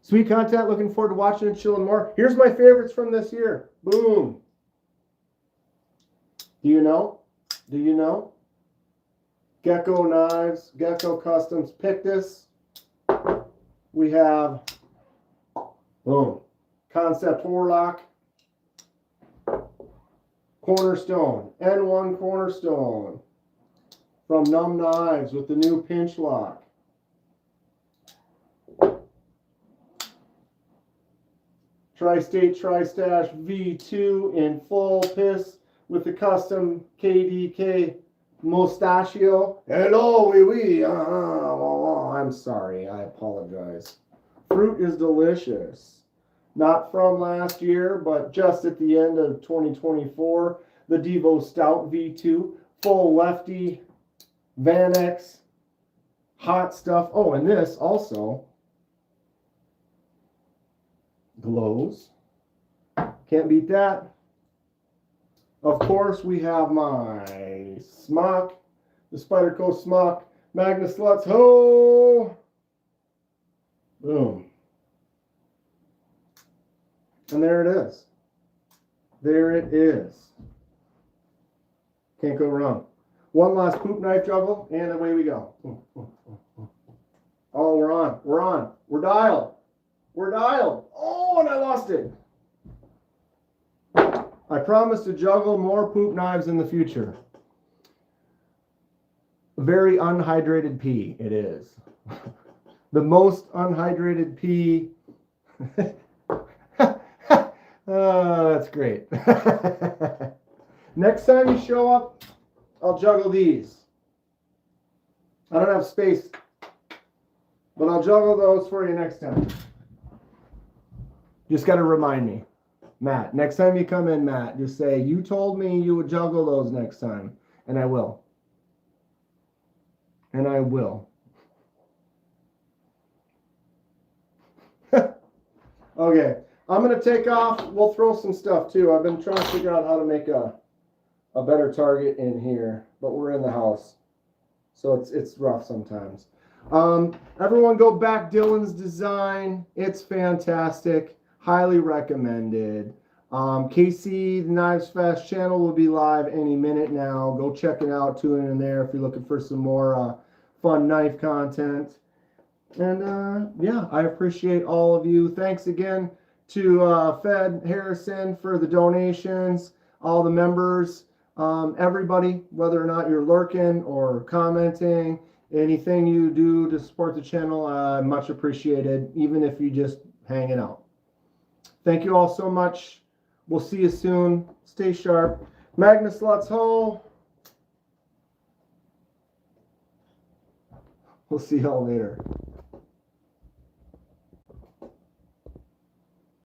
Sweet content. Looking forward to watching and chilling more. Here's my favorites from this year. Boom. Do you know? Do you know? Gecko Knives, Gecko Customs Pictus. We have, boom, Concept Warlock. Cornerstone, N1 Cornerstone. From Numb Knives with the new pinch lock. Tri-State Tri-Stash V2 in full piss with the custom KDK Mustachio. Hello, oui, oui. I'm sorry, I apologize. Fruit is delicious. Not from last year, but just at the end of 2024. The Devo Stout V2, full lefty, Vanex, hot stuff. Oh, and this also glows. Can't beat that. Of course, we have my smock, the Spyderco smock, Magnus Lutz. Ho! Boom. And there it is. There it is. Can't go wrong. One last poop knife juggle, and away we go. Oh, we're on. We're on. We're dialed. We're dialed. Oh, and I lost it. I promise to juggle more poop knives in the future. Very unhydrated pee, it is. The most unhydrated pee. Oh, that's great. Next time you show up, I'll juggle these. I don't have space, but I'll juggle those for you next time. Just got to remind me. Matt, next time you come in, Matt, just say, you told me you would juggle those next time. And I will. And I will. Okay, I'm going to take off. We'll throw some stuff too. I've been trying to figure out how to make a better target in here, but we're in the house. So it's rough sometimes. Everyone go back Dylan's design. It's fantastic. Highly recommended. KC, the Knives Fast channel will be live any minute now. Go check it out, tune in there if you're looking for some more fun knife content. And yeah, I appreciate all of you. Thanks again to Fed Harrison for the donations, all the members. everybody, whether or not you're lurking or commenting, anything you do to support the channel, much appreciated, even if you just hanging out. Thank you all so much. We'll see you soon. Stay sharp. Magnus, let's ho. We'll see y'all later.